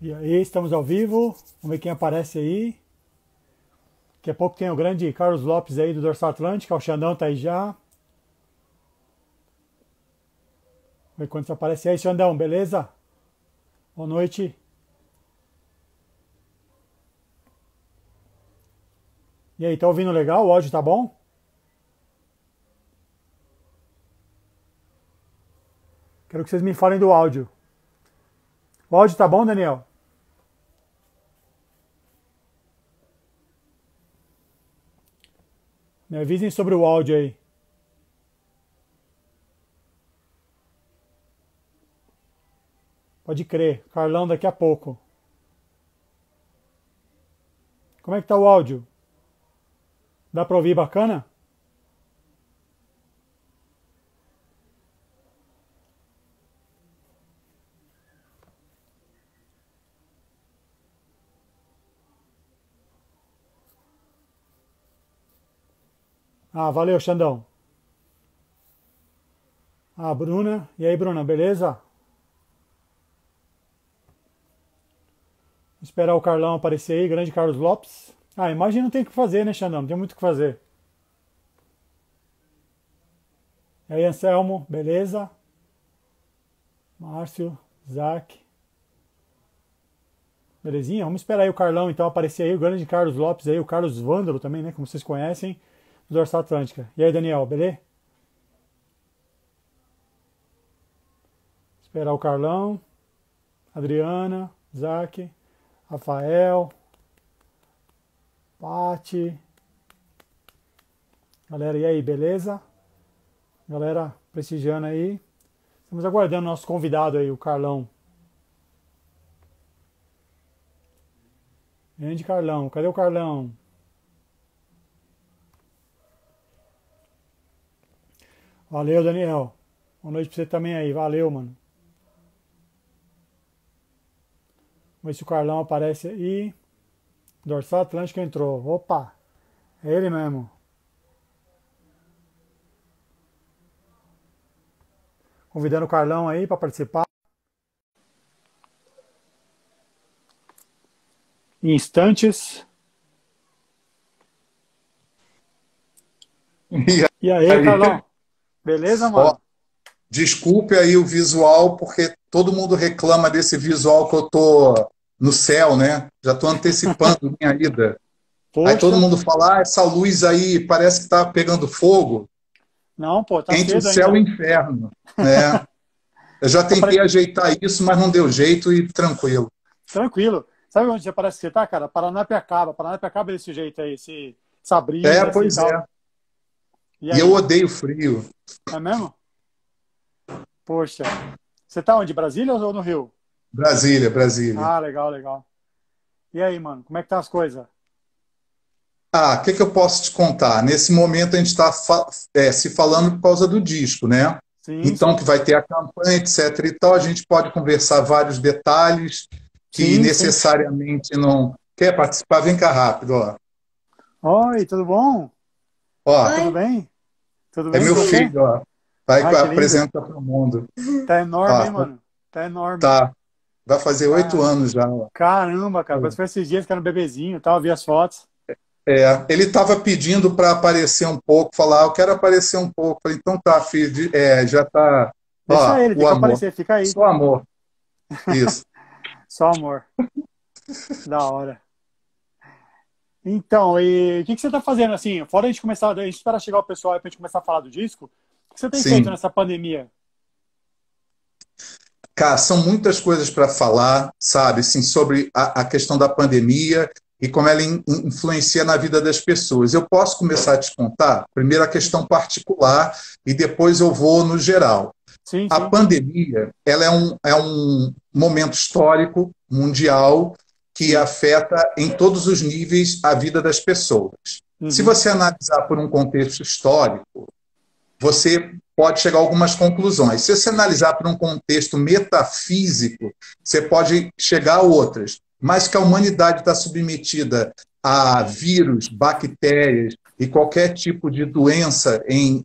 E aí, estamos ao vivo. Vamos ver quem aparece aí. Daqui a pouco tem o grande Carlos Lopes aí do Dorsal Atlântica. O Xandão tá aí já. Vamos ver quando aparece aí, Xandão, beleza? Boa noite. E aí, tá ouvindo legal? O áudio tá bom? Quero que vocês me falem do áudio. O áudio tá bom, Daniel? Me avisem sobre o áudio aí. Pode crer. Carlão daqui a pouco. Como é que tá o áudio? Dá pra ouvir bacana? Ah, valeu, Xandão. Ah, Bruna. E aí, Bruna, beleza? Vou esperar o Carlão aparecer aí, grande Carlos Lopes. Ah, imagem não tem o que fazer, né, Xandão? Não tem muito o que fazer. E aí, Anselmo, beleza? Márcio, Zac. Belezinha? Vamos esperar aí o Carlão então aparecer aí, o grande Carlos Lopes aí, o Carlos Vândalo também, né? Como vocês conhecem, do Dorsal Atlântica. E aí, Daniel, beleza? Esperar o Carlão, Adriana, Zac, Rafael, Pati. Galera, e aí, beleza? Galera prestigiando aí. Estamos aguardando o nosso convidado aí, o Carlão. Grande Carlão, cadê o Carlão? Valeu, Daniel. Boa noite pra você também aí, valeu, mano. Vamos ver se o Carlão aparece aí. Dorsal Atlântica entrou. Opa, é ele mesmo. Convidando o Carlão aí para participar. Em instantes. E E aí, aí, Carlão? Beleza, ó, mano? desculpe aí o visual, porque todo mundo reclama desse visual que eu tô no céu, né? Já tô antecipando minha ida. Aí todo Poxa. mundo fala, ah, essa luz aí parece que tá pegando fogo Não, pô, tá entre o cedo céu e ainda. o inferno, né? Eu já Tá tentei ajeitar isso, mas não deu jeito e tranquilo. tranquilo. Sabe onde parece que você tá, cara? Paranapiacaba. Paranapiacaba é desse jeito aí, essa É, brisa, esse pois é. tal. E E eu aí? odeio frio. É mesmo? Poxa. Você tá onde? Brasília ou no Rio? Brasília, Brasília. Ah, legal, legal. E aí, mano? Como é que tá as coisas? Ah, o que que eu posso te contar? Nesse momento a gente está se falando por causa do disco, né? Sim, Então, sim. que vai ter a campanha, etc. e tal, a gente pode conversar vários detalhes que Sim, sim. necessariamente não. Quer participar? Vem cá rápido, ó. Oi, tudo bom? Ó, Tudo bem? Tudo é bem com meu você? filho, ó. Vai Ai, que lindo. apresenta para o mundo. Tá enorme, hein, Ó, mano? Tá enorme. tá. Vai fazer 8 anos já, ó. Caramba, cara. Parece que foi esses dias que era um bebezinho e tal. Vi as fotos. É, ele estava pedindo para aparecer um pouco, falar, eu quero aparecer um pouco. Falei, então tá, filho, já tá. Deixa Ó, ele, tem o que amor. aparecer. Fica aí. Só amor. Isso. Só amor. Da hora. Então, e o que você tá fazendo assim? Fora a gente começar, a gente espera chegar o pessoal aí pra gente começar a falar do disco. O que você tem feito Sim. nessa pandemia? Cara, são muitas coisas para falar, sabe, assim, sobre a questão da pandemia e como ela influencia na vida das pessoas. Eu posso começar a te contar, primeiro a questão particular e depois eu vou no geral. Sim, A sim. pandemia, ela é um momento histórico, mundial, que Sim. afeta em todos os níveis a vida das pessoas. Se Uhum. você analisar por um contexto histórico, você pode chegar a algumas conclusões. Se você analisar por um contexto metafísico, você pode chegar a outras. Mas que a humanidade está submetida a vírus, bactérias e qualquer tipo de doença em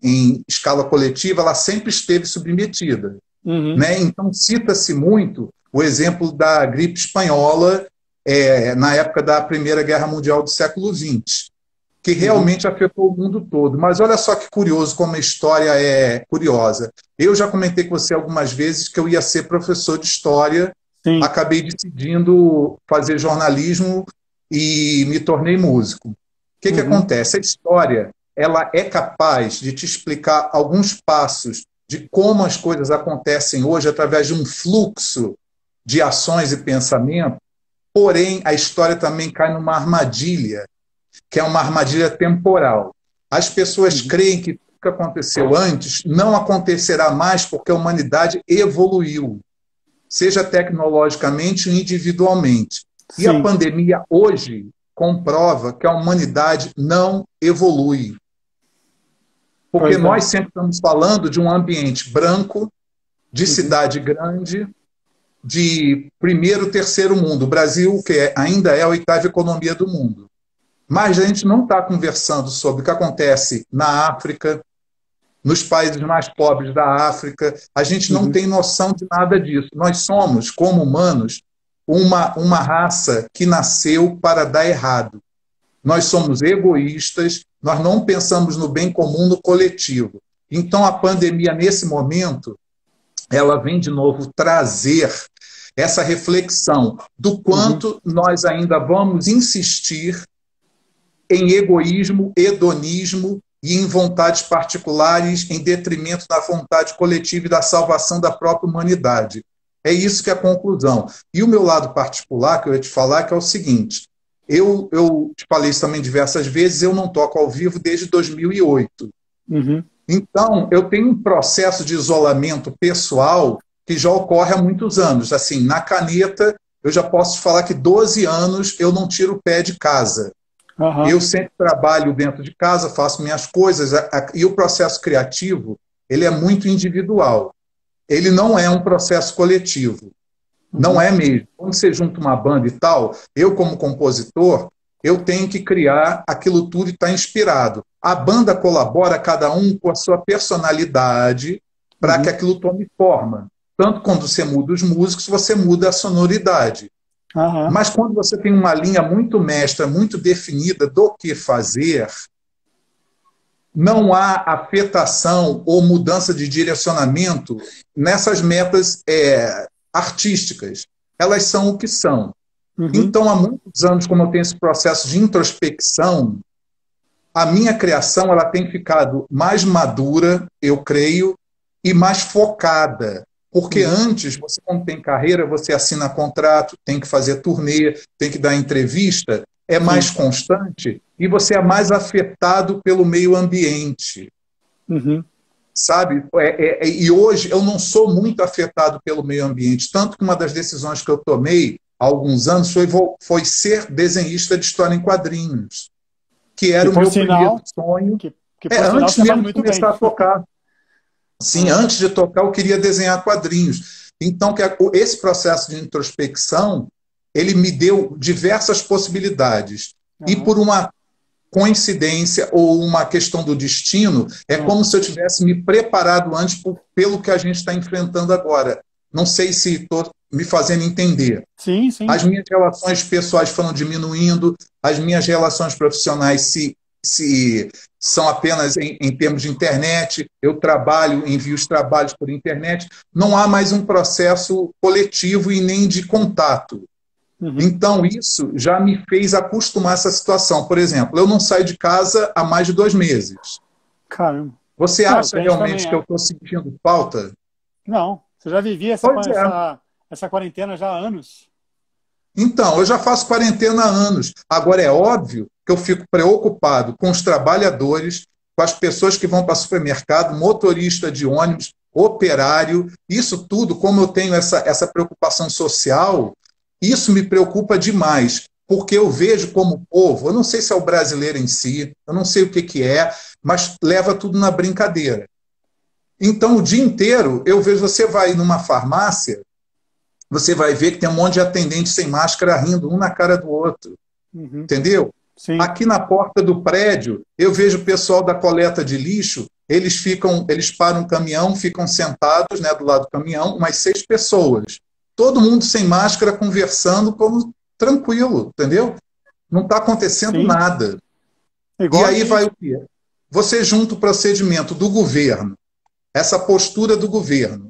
escala coletiva, ela sempre esteve submetida. Uhum. Né? Então, cita-se muito o exemplo da gripe espanhola na época da Primeira Guerra Mundial do século XX, que realmente afetou o mundo todo. Mas olha só que curioso como a história é curiosa. Eu já comentei com você algumas vezes que eu ia ser professor de história, Sim. acabei decidindo fazer jornalismo e me tornei músico. O que acontece? A história ela é capaz de te explicar alguns passos de como as coisas acontecem hoje através de um fluxo de ações e pensamento, porém a história também cai numa armadilha, que é uma armadilha temporal. As pessoas creem que tudo que aconteceu antes não acontecerá mais porque a humanidade evoluiu, seja tecnologicamente ou individualmente. E a pandemia hoje comprova que a humanidade não evolui. Porque nós sempre estamos falando de um ambiente branco, de cidade grande, de primeiro, terceiro mundo. O Brasil, que ainda é a oitava economia do mundo. Mas a gente não está conversando sobre o que acontece na África, nos países mais pobres da África. A gente não tem noção de nada disso. Nós somos, como humanos, uma raça que nasceu para dar errado. Nós somos egoístas, nós não pensamos no bem comum, no coletivo. Então, a pandemia, nesse momento, ela vem de novo trazer essa reflexão do quanto nós ainda vamos insistir em egoísmo, hedonismo e em vontades particulares em detrimento da vontade coletiva e da salvação da própria humanidade. É isso que é a conclusão. E o meu lado particular, que eu ia te falar, que é o seguinte, eu te falei isso também diversas vezes, eu não toco ao vivo desde 2008. Então, eu tenho um processo de isolamento pessoal que já ocorre há muitos anos. Assim, na caneta, eu já posso te falar que 12 anos eu não tiro o pé de casa. Eu sempre trabalho dentro de casa, faço minhas coisas, e o processo criativo, ele é muito individual. Ele não é um processo coletivo. Não é mesmo. Quando você junta uma banda e tal, eu como compositor, eu tenho que criar aquilo tudo e estar inspirado. A banda colabora, cada um com a sua personalidade, para que aquilo tome forma. Tanto quando você muda os músicos, você muda a sonoridade. Mas quando você tem uma linha muito mestra, muito definida do que fazer, não há afetação ou mudança de direcionamento nessas metas artísticas. Elas são o que são. Então, há muitos anos, como eu tenho esse processo de introspecção, a minha criação ela tem ficado mais madura, eu creio, e mais focada. Porque antes, você quando tem carreira, você assina contrato, tem que fazer turnê, tem que dar entrevista, é mais constante e você é mais afetado pelo meio ambiente. Sabe? E hoje eu não sou muito afetado pelo meio ambiente, tanto que uma das decisões que eu tomei há alguns anos foi ser desenhista de história em quadrinhos, que era o meu primeiro sonho. Antes mesmo de começar a tocar. Sim, antes de tocar eu queria desenhar quadrinhos. Então, esse processo de introspecção, ele me deu diversas possibilidades. E por uma coincidência ou uma questão do destino, é como se eu tivesse me preparado antes pelo que a gente está enfrentando agora. Não sei se estou me fazendo entender. Sim. As minhas relações pessoais foram diminuindo, as minhas relações profissionais se são apenas em termos de internet, eu trabalho, envio os trabalhos por internet, não há mais um processo coletivo e nem de contato. Então, isso já me fez acostumar a essa situação. Por exemplo, eu não saio de casa há mais de 2 meses. Caramba. Você acha realmente que eu estou sentindo falta? Não, você já vivia essa quarentena já há anos. Então, eu já faço quarentena há anos. Agora, é óbvio que eu fico preocupado com os trabalhadores, com as pessoas que vão para o supermercado, motorista de ônibus, operário. Isso tudo, como eu tenho essa preocupação social, isso me preocupa demais, porque eu vejo como povo, eu não sei se é o brasileiro em si, eu não sei o que é, mas leva tudo na brincadeira. Então, o dia inteiro, eu vejo, você vai numa farmácia, você vai ver que tem um monte de atendente sem máscara rindo um na cara do outro. Entendeu? Sim. Aqui na porta do prédio, eu vejo o pessoal da coleta de lixo, eles param um caminhão, ficam sentados, né, do lado do caminhão, umas 6 pessoas. todo mundo sem máscara, conversando como tranquilo, entendeu? Não está acontecendo Sim. nada. Igual E aí aqui. vai o quê? Você junta o procedimento do governo, essa postura do governo,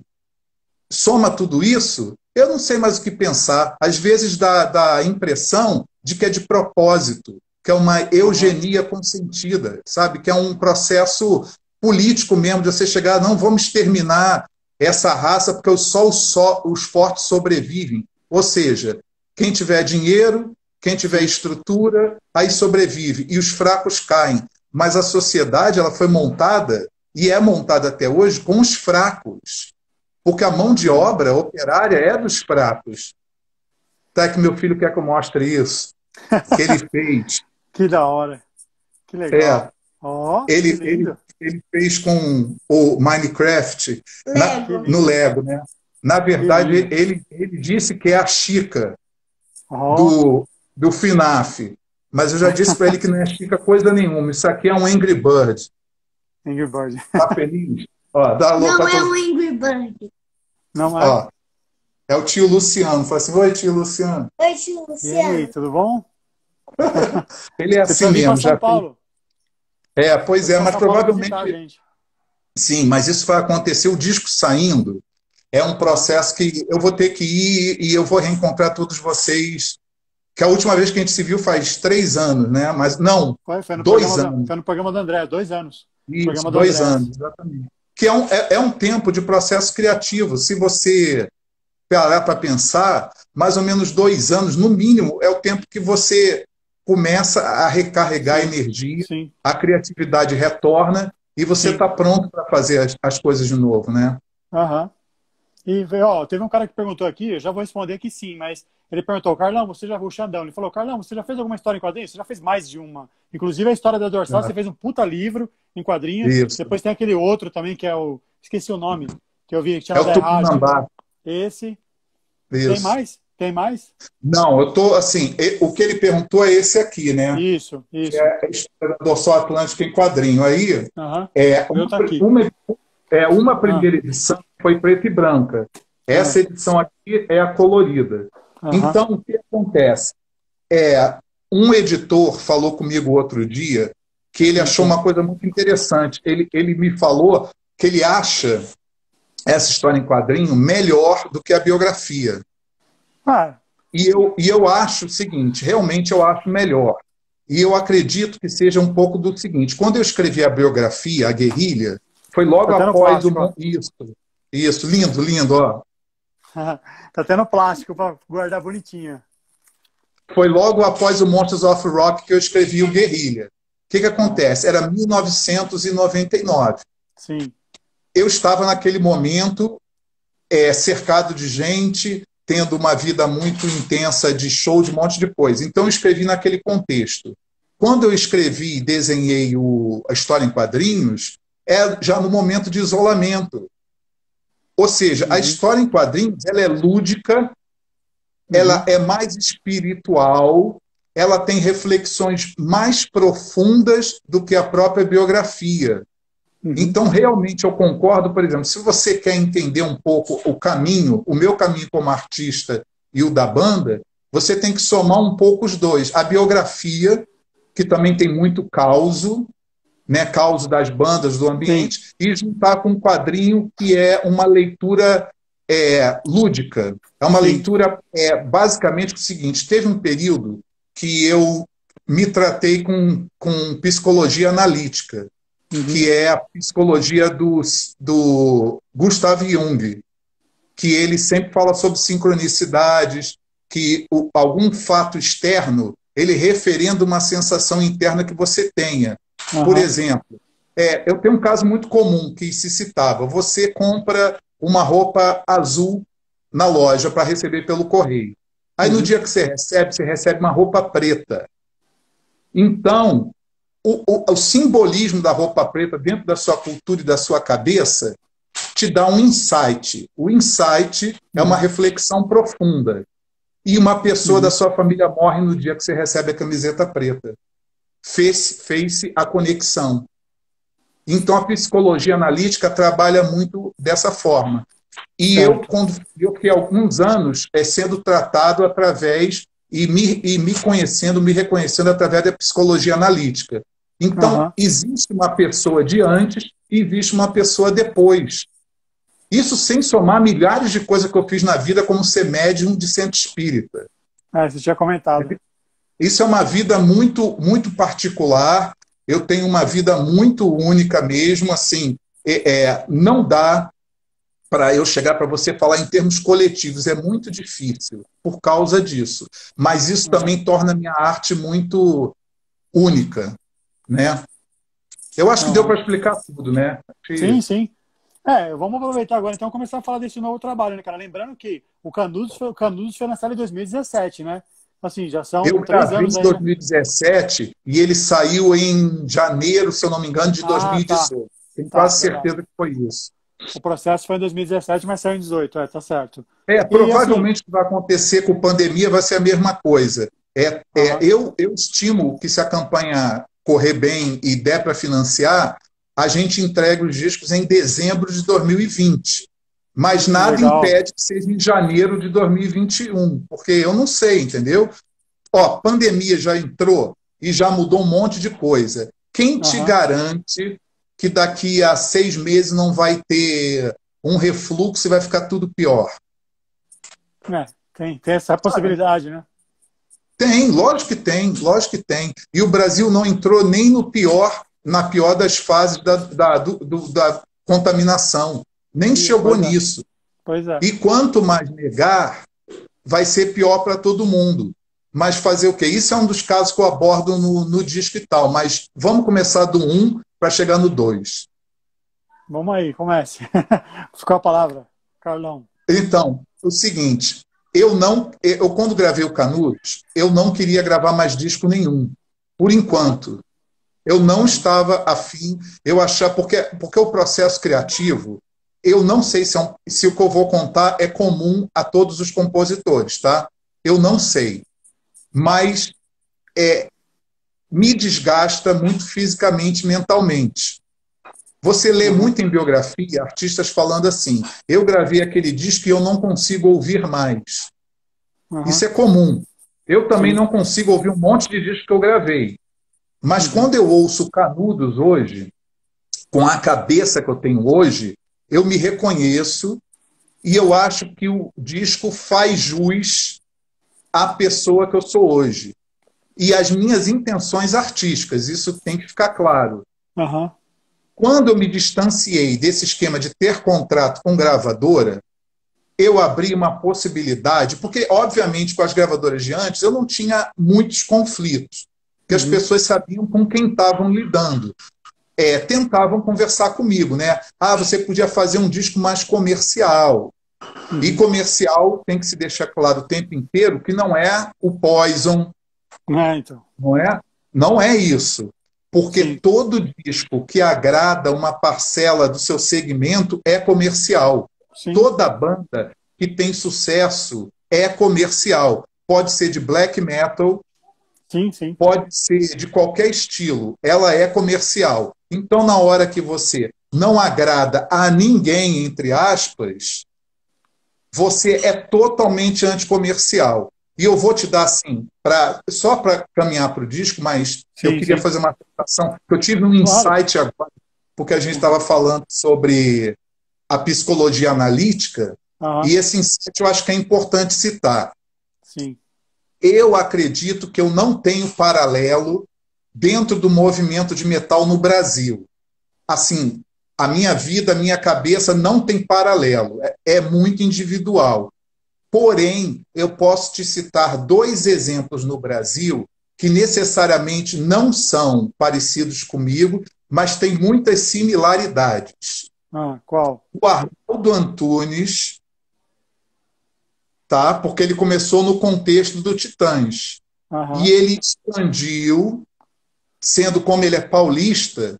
soma tudo isso, eu não sei mais o que pensar. Às vezes dá a impressão de que é de propósito, que é uma eugenia consentida, sabe? Que é um processo político mesmo, de você chegar, não, vamos exterminar essa raça porque só os fortes sobrevivem. Ou seja, quem tiver dinheiro, quem tiver estrutura, aí sobrevive, e os fracos caem. Mas a sociedade, ela foi montada, e é montada até hoje, com os fracos. Porque a mão de obra operária é dos fracos. Tá, que meu filho quer que eu mostre isso, que ele fez. Que da hora. Que legal. É, Ó, que ele, ele, lindo. ele fez com o Minecraft no Isso. Lego, né? Na Que verdade, lindo. ele disse que é a Chica Ó, do FNAF. Mas eu já disse para ele que não é Chica coisa nenhuma. Isso aqui é um Angry Bird. Angry Bird. Tá feliz? Ó, dá louca. Não é um Angry Bird. Não é? Ó, é o tio Luciano. Fala assim, oi, tio Luciano. Oi, tio E aí, Luciano. tudo bom? Ele é Você assim precisa vir para mesmo. São Já Paulo. pois Você é, para mas São Paulo visitar a provavelmente gente. sim, mas isso vai acontecer, o disco saindo, é um processo que eu vou ter que ir e eu vou reencontrar todos vocês, que a última vez que a gente se viu faz 3 anos, né? Mas não, Foi no 2 programa anos. foi no programa do André, 2 anos. Isso, Programa do 2 anos, André. exatamente. Que é um tempo de processo criativo. Se você parar para pensar, mais ou menos 2 anos, no mínimo, é o tempo que você começa a recarregar a Sim, energia, sim, a criatividade retorna e você sim. está pronto para fazer as coisas de novo, né? Aham. E, ó, teve um cara que perguntou aqui, eu já vou responder que sim, mas ele perguntou, Carlão, o Xandão, ele falou, Carlão, você já fez alguma história em quadrinhos? Você já fez mais de uma. Inclusive a história da Dorsal, você fez um puta livro em quadrinhos. Isso. Depois tem aquele outro também, que é esqueci o nome, que eu vi, que É tinha o da rádio. Tupinambá. Esse. Tem Isso. mais? Tem mais? Não, eu tô assim, o que ele perguntou é esse aqui, né? Isso, Que isso. é a história da Dorsal Atlântica em quadrinho. Aí, Aham. é O meu tá aqui. uma primeira edição foi preta e branca. Essa edição aqui é a colorida. Aham. Então, o que acontece? Um editor falou comigo outro dia que ele achou uma coisa muito interessante. Ele me falou que ele acha essa história em quadrinho melhor do que a biografia. Ah, E eu acho o seguinte, realmente eu acho melhor. E eu acredito que seja um pouco do seguinte, quando eu escrevi a biografia, a Guerrilha, foi logo Tá tendo após plástico, ó. Isso, lindo, lindo, ó. Tá tendo plástico para guardar bonitinho. Foi logo após o Monsters of Rock que eu escrevi o Guerrilha. O que acontece? Era 1999. Sim. Eu estava naquele momento cercado de gente, tendo uma vida muito intensa de show, de um monte de coisa. Então eu escrevi naquele contexto. Quando eu escrevi e desenhei a história em quadrinhos, já no momento de isolamento. Ou seja, a história em quadrinhos ela é lúdica, ela é mais espiritual, ela tem reflexões mais profundas do que a própria biografia. Então, realmente, eu concordo, por exemplo, se você quer entender um pouco o meu caminho como artista e o da banda, você tem que somar um pouco os dois. A biografia, que também tem muito causo, né, causo das bandas, do ambiente, e juntar com um quadrinho que é uma leitura lúdica. É uma leitura, basicamente, o seguinte, teve um período que eu me tratei com psicologia analítica, que é a psicologia do Gustav Jung, que ele sempre fala sobre sincronicidades, que algum fato externo, ele referenda uma sensação interna que você tenha. Por exemplo, eu tenho um caso muito comum que se citava, você compra uma roupa azul na loja para receber pelo correio. Aí no dia que você recebe uma roupa preta. Então, o simbolismo da roupa preta dentro da sua cultura e da sua cabeça te dá um insight. O insight é uma reflexão profunda. E uma pessoa da sua família morre no dia que você recebe a camiseta preta. Fez-se a conexão. Então, a psicologia analítica trabalha muito dessa forma. E eu fiquei alguns anos sendo tratado através e me conhecendo, me reconhecendo através da psicologia analítica. Então, existe uma pessoa de antes e existe uma pessoa depois. Isso sem somar milhares de coisas que eu fiz na vida, como ser médium de centro espírita. Você tinha comentado. Isso é uma vida muito, muito particular. Eu tenho uma vida muito única mesmo. Assim, não dá para eu chegar para você falar em termos coletivos. É muito difícil por causa disso. Mas isso também torna a minha arte muito única, né? Eu acho que deu para explicar tudo, né? Sim, sim. Vamos aproveitar agora, então, começar a falar desse novo trabalho, né, cara? Lembrando que o Canudos foi lançado em 2017, né? Assim, já são 3 anos aí, em 2017 e ele saiu em janeiro, se eu não me engano, de 2018. Tenho quase certeza que foi isso. O processo foi em 2017, mas saiu em 2018, tá certo. Provavelmente o que vai acontecer com a pandemia vai ser a mesma coisa. Eu estimo que se a campanha correr bem e der para financiar, a gente entrega os discos em dezembro de 2020. Mas nada impede que seja em janeiro de 2021, porque eu não sei, entendeu? Pandemia já entrou e já mudou um monte de coisa. Quem te garante que daqui a 6 meses não vai ter um refluxo e vai ficar tudo pior? Tem essa possibilidade, né? Tem, lógico que tem, lógico que tem. E o Brasil não entrou nem na pior das fases da contaminação. Nem chegou nisso. E quanto mais negar, vai ser pior para todo mundo. Mas fazer o quê? Isso é um dos casos que eu abordo no disco e tal. Mas vamos começar do 1 para chegar no 2. Vamos aí, comece. Ficou a palavra, Carlão. Então, o seguinte, eu quando gravei o Canudos, eu não queria gravar mais disco nenhum, por enquanto. Eu não estava afim, eu achava, porque o processo criativo, eu não sei se o que eu vou contar é comum a todos os compositores, tá? Eu não sei. Mas me desgasta muito fisicamente e mentalmente. Você lê muito em biografia artistas falando assim, eu gravei aquele disco e eu não consigo ouvir mais. Isso é comum. Eu também não consigo ouvir um monte de discos que eu gravei. Mas quando eu ouço Canudos hoje, com a cabeça que eu tenho hoje, eu me reconheço e eu acho que o disco faz jus à pessoa que eu sou hoje. E as minhas intenções artísticas, isso tem que ficar claro. Quando eu me distanciei desse esquema de ter contrato com gravadora, eu abri uma possibilidade, porque, obviamente, com as gravadoras de antes, eu não tinha muitos conflitos, porque as pessoas sabiam com quem estavam lidando. Tentavam conversar comigo, né? Você podia fazer um disco mais comercial. E comercial tem que se deixar claro o tempo inteiro que não é o Poison. Então. Não é isso. Porque todo disco que agrada uma parcela do seu segmento é comercial. Toda banda que tem sucesso é comercial. Pode ser de black metal, pode ser de qualquer estilo. Ela é comercial. Então, na hora que você não agrada a ninguém, entre aspas, você é totalmente anticomercial. E eu vou te dar, assim, só para caminhar para o disco, mas eu queria fazer uma apresentação, que eu tive um insight agora, porque a gente estava falando sobre a psicologia analítica, e esse insight eu acho que é importante citar. Eu acredito que eu não tenho paralelo dentro do movimento de metal no Brasil. Assim, a minha vida, a minha cabeça não tem paralelo, é muito individual. Porém, eu posso te citar 2 exemplos no Brasil que necessariamente não são parecidos comigo, mas têm muitas similaridades. Qual? O Arnaldo Antunes, tá? Porque ele começou no contexto do Titãs. E ele expandiu, sendo como ele é paulista,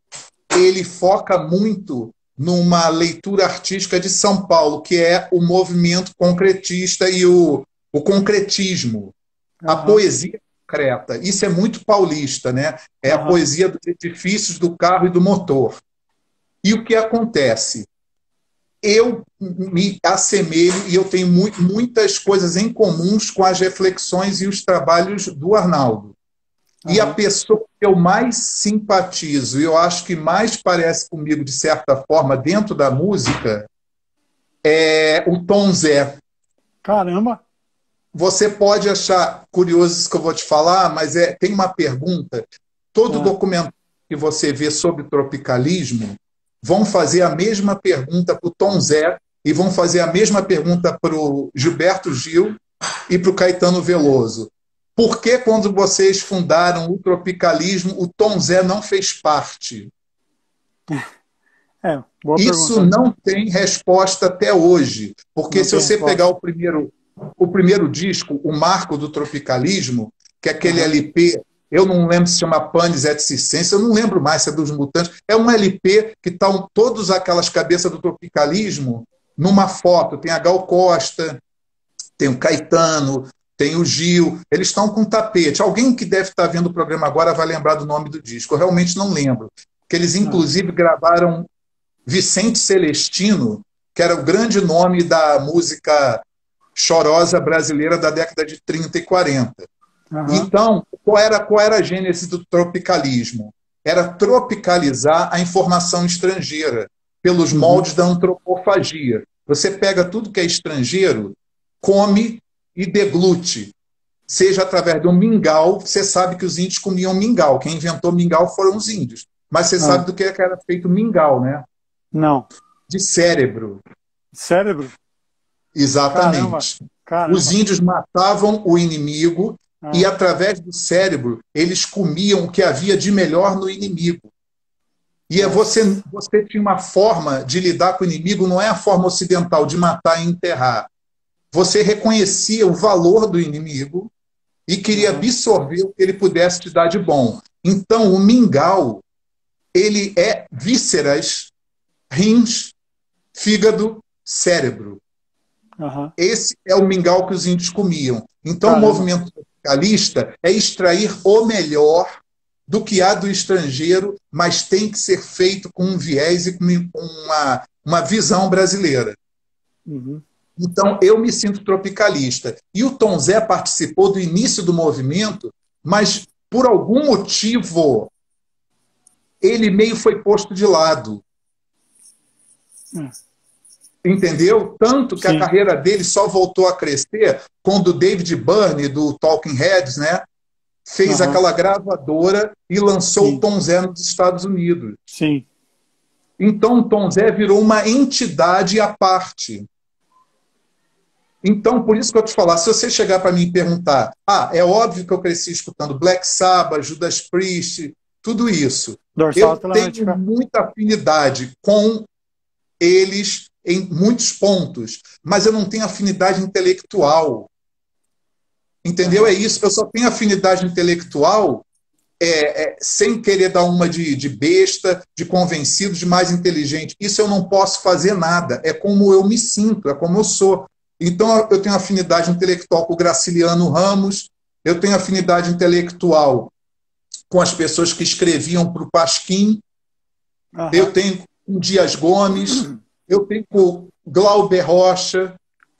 ele foca muito numa leitura artística de São Paulo, que é o movimento concretista e o concretismo, a poesia concreta. Isso é muito paulista, né? É a poesia dos edifícios, do carro e do motor. E o que acontece? eu me assemelho e eu tenho muitas coisas em comuns com as reflexões e os trabalhos do Arnaldo. E a pessoa que eu mais simpatizo, e eu acho que mais parece comigo, de certa forma, dentro da música, é o Tom Zé. Caramba! Você pode achar curioso isso que eu vou te falar, mas tem uma pergunta. Todo documentário que você vê sobre tropicalismo vão fazer a mesma pergunta para o Tom Zé e vão fazer a mesma pergunta para o Gilberto Gil e para o Caetano Veloso. Por que, quando vocês fundaram o tropicalismo, o Tom Zé não fez parte? Boa Isso pergunta. não tem resposta até hoje. Porque Não se você resposta. pegar o primeiro disco, o Marco do Tropicalismo, que é aquele LP, eu não lembro se chama Panis et Circenses, eu não lembro mais se é dos Mutantes, é um LP que estão todas aquelas cabeças do tropicalismo numa foto. Tem a Gal Costa, tem o Caetano, tem o Gil, eles estão com tapete. Alguém que deve estar vendo o programa agora vai lembrar do nome do disco, eu realmente não lembro. Que eles, inclusive, gravaram Vicente Celestino, que era o grande nome da música chorosa brasileira da década de 30 e 40. Então, qual era a gênese do tropicalismo? Era tropicalizar a informação estrangeira, pelos moldes da antropofagia. Você pega tudo que é estrangeiro, come e deglute. Seja através do mingau, você sabe que os índios comiam mingau. Quem inventou mingau foram os índios. Mas você sabe do que era feito mingau, né? Não. De cérebro. Cérebro? Exatamente. Caramba. Os índios matavam o inimigo e, através do cérebro, eles comiam o que havia de melhor no inimigo. E você tinha uma forma de lidar com o inimigo, não é a forma ocidental de matar e enterrar. Você reconhecia o valor do inimigo e queria absorver o que ele pudesse te dar de bom. Então, o mingau, ele é vísceras, rins, fígado, cérebro. Esse é o mingau que os índios comiam. Então, o movimento tropicalista é extrair o melhor do que há do estrangeiro, mas tem que ser feito com um viés e com uma visão brasileira. Então, eu me sinto tropicalista. E o Tom Zé participou do início do movimento, mas, por algum motivo, ele meio foi posto de lado. Entendeu? Tanto que a carreira dele só voltou a crescer quando o David Byrne, do Talking Heads, né, fez aquela gravadora e lançou o Tom Zé nos Estados Unidos. Então, o Tom Zé virou uma entidade à parte. Então, por isso que eu te falar, se você chegar para mim e perguntar, é óbvio que eu cresci escutando Black Sabbath, Judas Priest, tudo isso. Eu tenho muita afinidade com eles em muitos pontos, mas eu não tenho afinidade intelectual. Entendeu? É isso. Eu só tenho afinidade intelectual sem querer dar uma de besta, de convencido, de mais inteligente. Isso eu não posso fazer nada. É como eu me sinto, é como eu sou. Então, eu tenho afinidade intelectual com o Graciliano Ramos, eu tenho afinidade intelectual com as pessoas que escreviam para o Pasquim, eu tenho com Dias Gomes, eu tenho com o Glauber Rocha,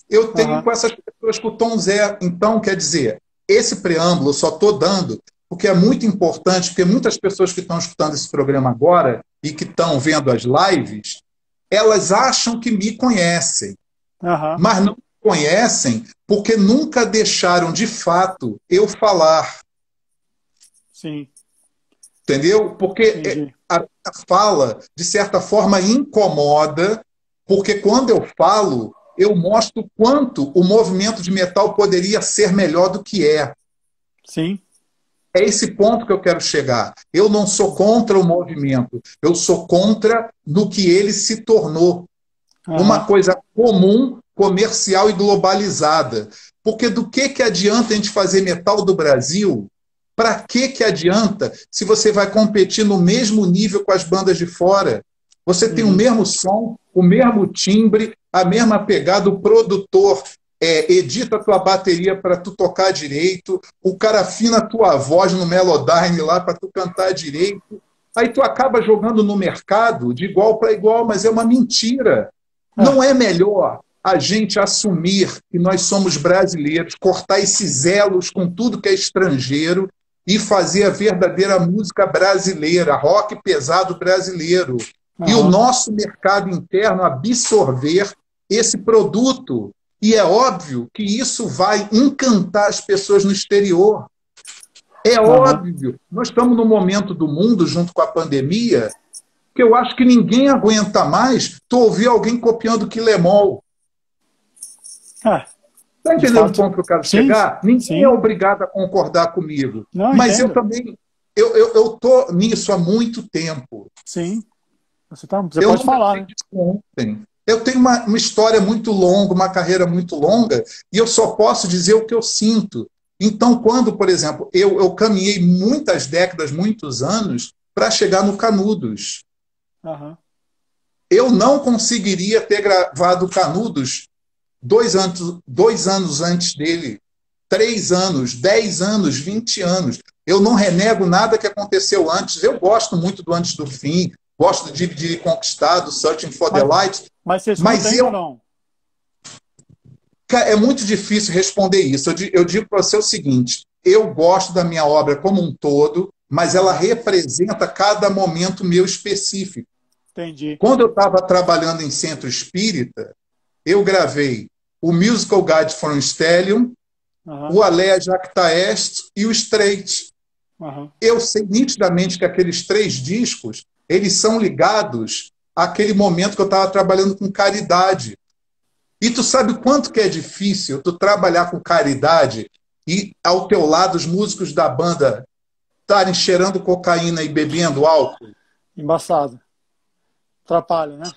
eu tenho com essas pessoas, com o Tom Zé. Então, quer dizer, esse preâmbulo eu só estou dando porque é muito importante, porque muitas pessoas que estão escutando esse programa agora e que estão vendo as lives, elas acham que me conhecem, mas não conhecem porque nunca deixaram de fato eu falar. Entendeu? Porque a fala, de certa forma, incomoda, porque quando eu falo, eu mostro quanto o movimento de metal poderia ser melhor do que é. É esse ponto que eu quero chegar. Eu não sou contra o movimento, eu sou contra no que ele se tornou. Uma coisa comum, comercial e globalizada. Porque do que adianta a gente fazer metal do Brasil? Para que adianta se você vai competir no mesmo nível com as bandas de fora? Você tem o mesmo som, o mesmo timbre, a mesma pegada, o produtor edita a tua bateria para tu tocar direito, o cara afina a tua voz no Melodyne lá para tu cantar direito. Aí tu acaba jogando no mercado de igual para igual, mas é uma mentira. Não é melhor a gente assumir que nós somos brasileiros, cortar esses elos com tudo que é estrangeiro e fazer a verdadeira música brasileira, rock pesado brasileiro. E o nosso mercado interno absorver esse produto. E é óbvio que isso vai encantar as pessoas no exterior. É óbvio. Nós estamos num momento do mundo, junto com a pandemia, que eu acho que ninguém aguenta mais tu ouvir alguém copiando Quilemol. Está entendendo o ponto que eu quero chegar? Ninguém é obrigado a concordar comigo. Não, mas entendo. eu também estou nisso há muito tempo. Sim. Você pode falar, né? Ontem. Eu tenho uma história muito longa, uma carreira muito longa, e eu só posso dizer o que eu sinto. Então, quando, por exemplo, eu caminhei muitas décadas, muitos anos, para chegar no Canudos. Eu não conseguiria ter gravado Canudos 2 anos antes dele, 3 anos, 10 anos, 20 anos. Eu não renego nada que aconteceu antes. Eu gosto muito do Antes do Fim, gosto de Dividir e Conquistar, do Searching for the Light. Mas você escuta ainda ou não? É muito difícil responder isso. Eu digo para você o seguinte, eu gosto da minha obra como um todo, mas ela representa cada momento meu específico. Entendi. Quando eu estava trabalhando em centro espírita, eu gravei o Musical Guide for um Stellium, o Alea Jacta Est e o Straight. Eu sei nitidamente que aqueles 3 discos, eles são ligados àquele momento que eu estava trabalhando com caridade. E tu sabe quanto que é difícil tu trabalhar com caridade e ao teu lado os músicos da banda estarem cheirando cocaína e bebendo álcool? Embaçado. Atrapalha, né?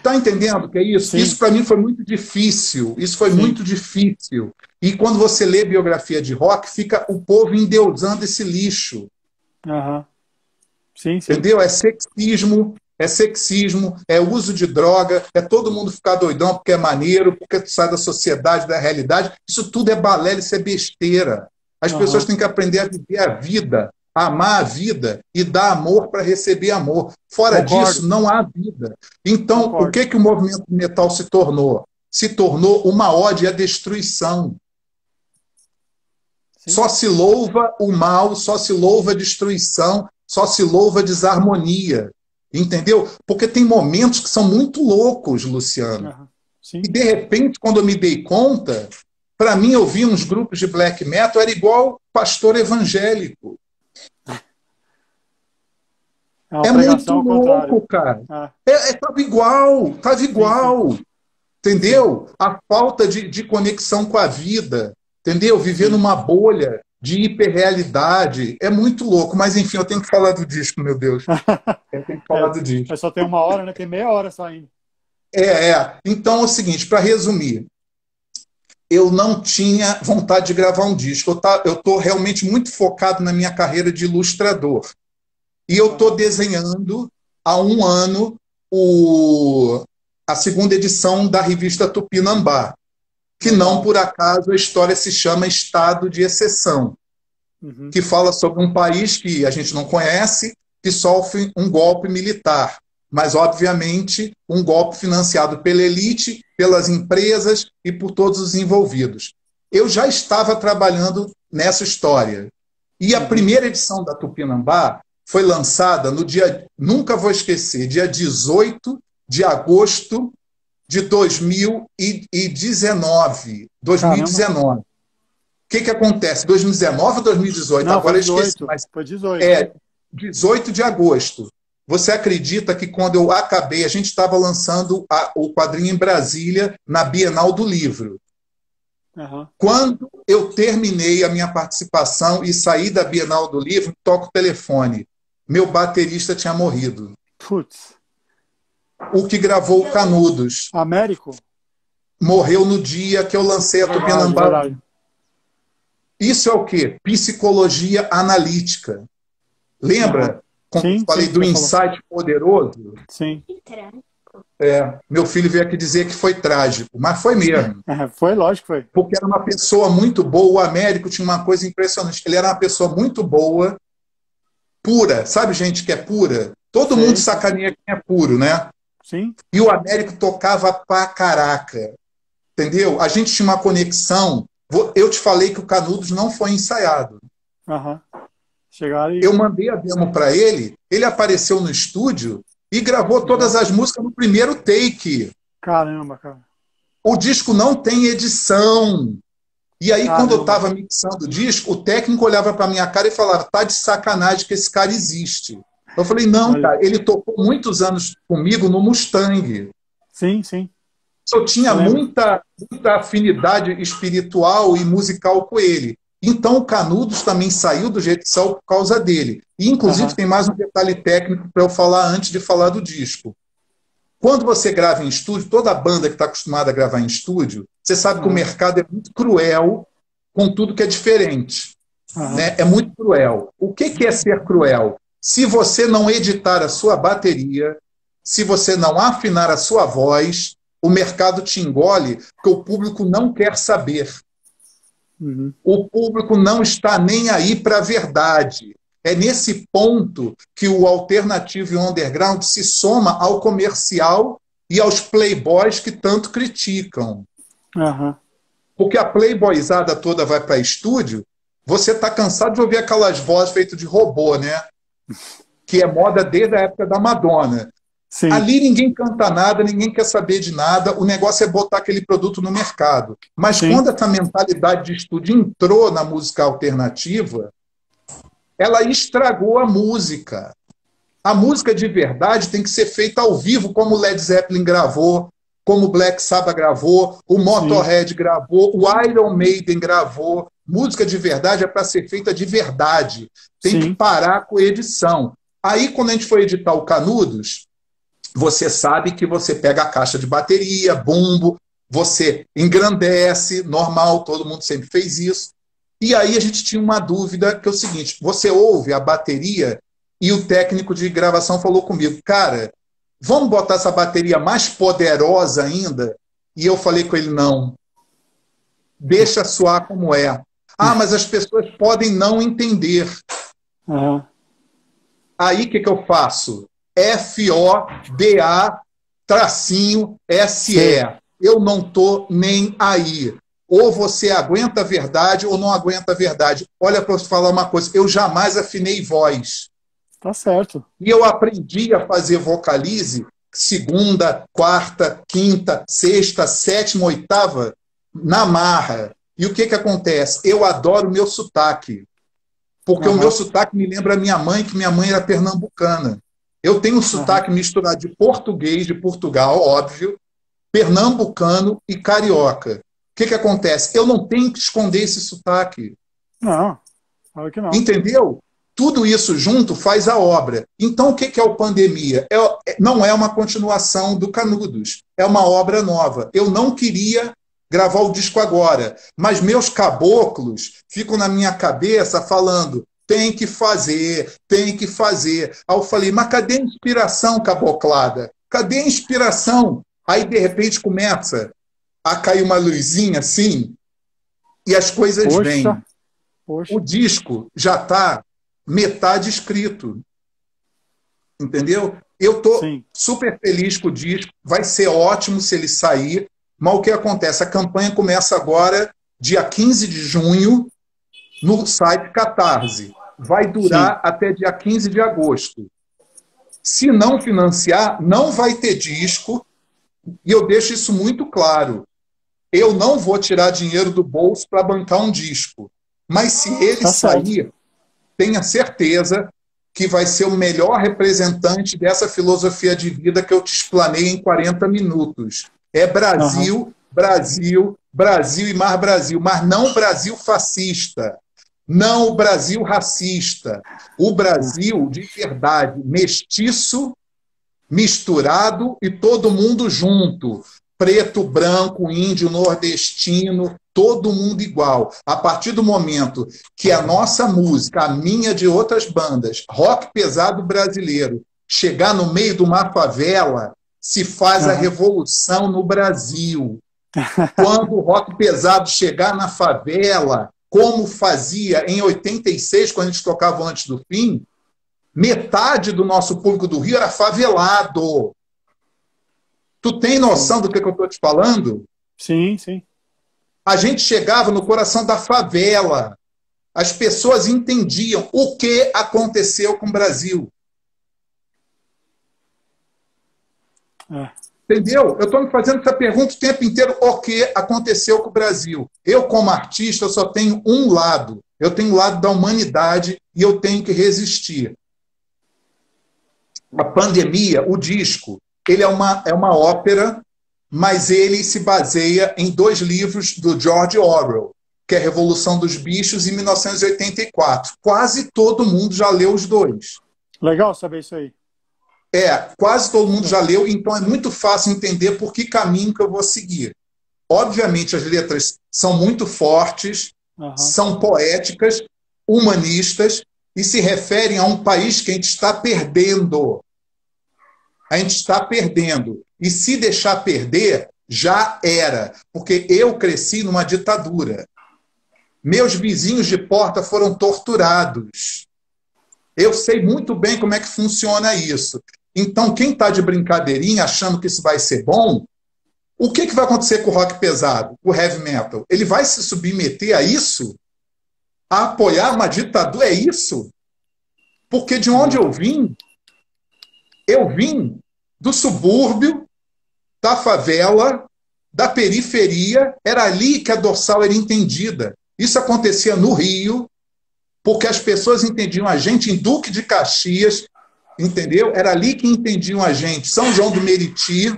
Tá entendendo o que é isso? Sim. Isso para mim foi muito difícil. Isso foi muito difícil. E quando você lê biografia de rock, fica o povo endeusando esse lixo. Sim. Entendeu? É sexismo, é uso de droga, é todo mundo ficar doidão porque é maneiro, porque tu sai da sociedade, da realidade. Isso tudo é balela, isso é besteira. As pessoas têm que aprender a viver a vida, a amar a vida e dar amor para receber amor. Fora disso, não há vida. Então, o que o movimento metal se tornou? Se tornou uma ode à destruição. Só se louva o mal, só se louva a destruição, só se louva a desarmonia. Entendeu? Porque tem momentos que são muito loucos, Luciano. E, de repente, quando eu me dei conta, para mim, ouvir uns grupos de black metal era igual pastor evangélico. É muito louco, cara. Tava igual. Entendeu? A falta de conexão com a vida. Entendeu? Viver numa bolha de hiperrealidade. É muito louco. Mas, enfim, eu tenho que falar do disco, meu Deus. Eu tenho que falar do disco. Mas só tem 1 hora, né? Tem meia hora só ainda. Então é o seguinte, para resumir, eu não tinha vontade de gravar um disco. Eu estou realmente muito focado na minha carreira de ilustrador. E eu estou desenhando há 1 ano a 2ª edição da revista Tupinambá, que não por acaso a história se chama Estado de Exceção, que fala sobre um país que a gente não conhece, que sofre um golpe militar, mas obviamente um golpe financiado pela elite, pelas empresas e por todos os envolvidos. Eu já estava trabalhando nessa história. E a primeira edição da Tupinambá foi lançada no dia, nunca vou esquecer, dia 18 de agosto de 2019. 2019. O que acontece? 2019 ou 2018? Não, agora foi 18, eu esqueci. Mas foi 18. 18 de agosto. Você acredita que quando eu acabei, a gente estava lançando o quadrinho em Brasília, na Bienal do Livro. Quando eu terminei a minha participação e saí da Bienal do Livro, toco o telefone. Meu baterista tinha morrido. Putz. O que gravou o Canudos. Américo? Morreu no dia que eu lancei a Tupinambá. Isso é o quê? Psicologia analítica. Lembra? Como eu falei do insight poderoso? Sim. Meu filho veio aqui dizer que foi trágico, mas foi mesmo. Foi, lógico que foi. Porque era uma pessoa muito boa. O Américo tinha uma coisa impressionante. Ele era uma pessoa muito boa, pura. Sabe gente que é pura? Todo mundo sacaneia quem é puro, né? Sim. E o Américo tocava pra caraca. Entendeu? A gente tinha uma conexão. Eu te falei que o Canudos não foi ensaiado. Aham. Chegaram e... Eu mandei a demo para ele apareceu no estúdio e gravou todas as músicas no primeiro take. Caramba, cara. O disco não tem edição. E aí, Caramba. quando eu estava mixando o disco, o técnico olhava para minha cara e falava: tá de sacanagem que esse cara existe. Eu falei: não, Olha. cara, ele tocou muitos anos comigo no Mustang. Sim, sim. Eu tinha muita afinidade espiritual e musical com ele. Então, o Canudos também saiu do jeito que saiu por causa dele. E, inclusive, tem mais um detalhe técnico para eu falar antes de falar do disco. Quando você grava em estúdio, toda banda que está acostumada a gravar em estúdio, você sabe que o mercado é muito cruel com tudo que é diferente. Né? É muito cruel. O que é ser cruel? Se você não editar a sua bateria, se você não afinar a sua voz, o mercado te engole, porque o público não quer saber. O público não está nem aí para a verdade. É nesse ponto que o alternativo e o underground se soma ao comercial e aos playboys que tanto criticam. Porque a playboyzada toda vai para estúdio, você está cansado de ouvir aquelas vozes feitas de robô, né? Que é moda desde a época da Madonna. Sim. Ali ninguém canta nada, ninguém quer saber de nada, o negócio é botar aquele produto no mercado. Mas quando essa mentalidade de estúdio entrou na música alternativa, ela estragou a música. A música de verdade tem que ser feita ao vivo, como o Led Zeppelin gravou, como o Black Sabbath gravou, o Motorhead gravou, o Iron Maiden gravou. Música de verdade é para ser feita de verdade. Tem que parar com a edição. Aí, quando a gente foi editar o Canudos, você sabe que você pega a caixa de bateria, bumbo, você engrandece, normal, todo mundo sempre fez isso. E aí a gente tinha uma dúvida, que é o seguinte: você ouve a bateria e o técnico de gravação falou comigo: cara, vamos botar essa bateria mais poderosa ainda? E eu falei com ele: não. Deixa soar como é. Ah, mas as pessoas podem não entender. Aí o que eu faço? FODA-SE. Eu não estou nem aí. Ou você aguenta a verdade ou não aguenta a verdade. Olha, para eu te falar uma coisa, eu jamais afinei voz. Tá certo. E eu aprendi a fazer vocalize segunda, quarta, quinta, sexta, sétima, oitava, na marra. E o que acontece? Eu adoro o meu sotaque. Porque o meu sotaque me lembra a minha mãe, que minha mãe era pernambucana. Eu tenho um sotaque misturado de português, de Portugal, óbvio, pernambucano e carioca. O que acontece? Eu não tenho que esconder esse sotaque. Não, claro que não. Entendeu? Tudo isso junto faz a obra. Então, o que é o Pandemia? Não é uma continuação do Canudos. É uma obra nova. Eu não queria gravar o disco agora, mas meus caboclos ficam na minha cabeça falando: tem que fazer, tem que fazer. Aí eu falei: mas cadê a inspiração, caboclada? Cadê a inspiração? Aí, de repente, começa a cair uma luzinha assim, e as coisas vêm. O disco já está metade escrito. Entendeu? Eu estou super feliz com o disco, vai ser ótimo se ele sair, mas o que acontece? A campanha começa agora, dia 15 de junho, no site Catarse. Vai durar até dia 15 de agosto. Se não financiar, não vai ter disco, e eu deixo isso muito claro. Eu não vou tirar dinheiro do bolso para bancar um disco. Mas se ele sair, tenha certeza que vai ser o melhor representante dessa filosofia de vida que eu te explanei em 40 minutos. É Brasil, Brasil, Brasil e mais Brasil. Mas não Brasil fascista. Não o Brasil racista. O Brasil de verdade, mestiço, misturado e todo mundo junto. Preto, branco, índio, nordestino, todo mundo igual. A partir do momento que a nossa música, a minha de outras bandas, rock pesado brasileiro, chegar no meio de uma favela, se faz a revolução no Brasil. Quando o rock pesado chegar na favela, como fazia em 86, quando a gente tocava Antes do Fim, metade do nosso público do Rio era favelado. Tu tem noção do que eu estou te falando? Sim, sim. A gente chegava no coração da favela. As pessoas entendiam o que aconteceu com o Brasil. Entendeu? Eu estou me fazendo essa pergunta o tempo inteiro, o que aconteceu com o Brasil. Eu, como artista, eu só tenho um lado. Eu tenho o lado da humanidade e eu tenho que resistir. A pandemia, o disco, ele é uma ópera, mas ele se baseia em 2 livros do George Orwell, que é a Revolução dos Bichos, em 1984. Quase todo mundo já leu os 2. Legal saber isso aí. Quase todo mundo já leu, então é muito fácil entender por que caminho que eu vou seguir. Obviamente, as letras são muito fortes, são poéticas, humanistas, e se referem a um país que a gente está perdendo. A gente está perdendo. E se deixar perder, já era. Porque eu cresci numa ditadura. Meus vizinhos de porta foram torturados. Eu sei muito bem como é que funciona isso. Então, quem está de brincadeirinha, achando que isso vai ser bom, o que vai acontecer com o rock pesado, o heavy metal? Ele vai se submeter a isso? A apoiar uma ditadura? É isso? Porque de onde eu vim do subúrbio, da favela, da periferia, era ali que a dorsal era entendida. Isso acontecia no Rio, porque as pessoas entendiam a gente em Duque de Caxias, entendeu? Era ali que entendiam a gente. São João do Meriti,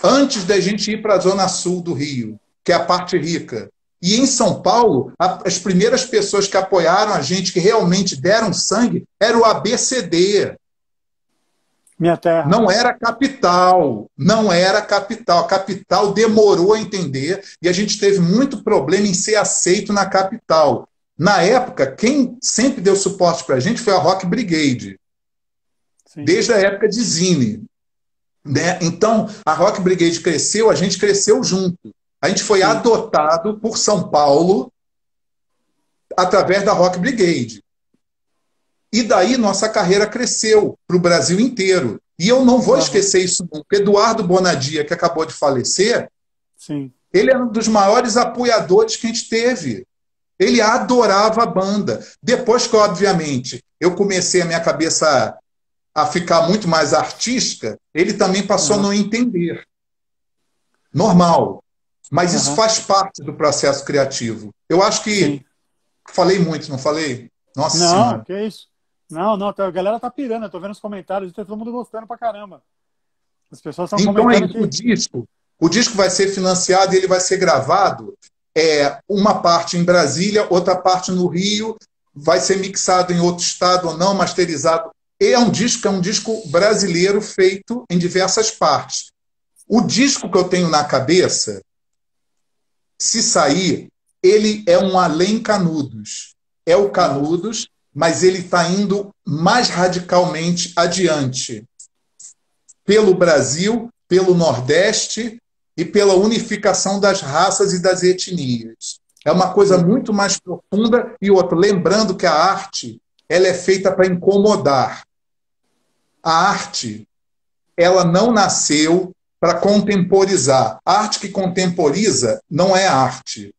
antes da gente ir para a zona sul do Rio, que é a parte rica. E em São Paulo, as primeiras pessoas que apoiaram a gente, que realmente deram sangue, era o ABCD. Minha terra. Não era capital. Não era capital. A capital demorou a entender e a gente teve muito problema em ser aceito na capital. Na época, quem sempre deu suporte para a gente foi a Rock Brigade. Sim. Desde a época de Zine. Né? Então, a Rock Brigade cresceu, a gente cresceu junto. A gente foi adotado por São Paulo através da Rock Brigade. E daí nossa carreira cresceu para o Brasil inteiro. E eu não vou esquecer isso nunca. Eduardo Bonadia, que acabou de falecer, ele é um dos maiores apoiadores que a gente teve. Ele adorava a banda. Depois que, obviamente, eu comecei a minha cabeça a ficar muito mais artística, ele também passou a não entender. Normal. Mas isso faz parte do processo criativo. Eu acho que falei muito, não falei? Nossa Senhora. Não, que isso. Não, a galera tá pirando, eu tô vendo os comentários, tá todo mundo gostando pra caramba. As pessoas estão comentando que... O disco vai ser financiado e ele vai ser gravado, uma parte em Brasília, outra parte no Rio, vai ser mixado em outro estado ou não, masterizado. É um disco brasileiro feito em diversas partes. O disco que eu tenho na cabeça, se sair, ele é um além Canudos. É o Canudos, mas ele está indo mais radicalmente adiante. Pelo Brasil, pelo Nordeste e pela unificação das raças e das etnias. É uma coisa muito mais profunda. E outra, lembrando que a arte ela é feita para incomodar. A arte ela não nasceu para contemporizar. A arte que contemporiza não é arte.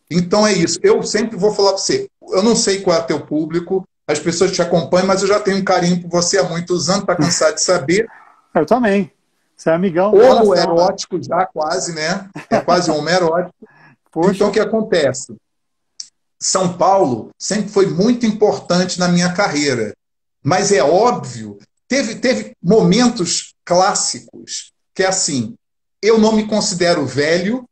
Então é isso. Eu sempre vou falar para você, eu não sei qual é o teu público, as pessoas te acompanham, mas eu já tenho um carinho por você há muitos anos, para cansar de saber. Eu também. Você é amigão. Homoerótico já, quase, né? É quase homoerótico. Então, o que acontece? São Paulo sempre foi muito importante na minha carreira. Mas é óbvio, teve momentos clássicos que é assim, eu não me considero velho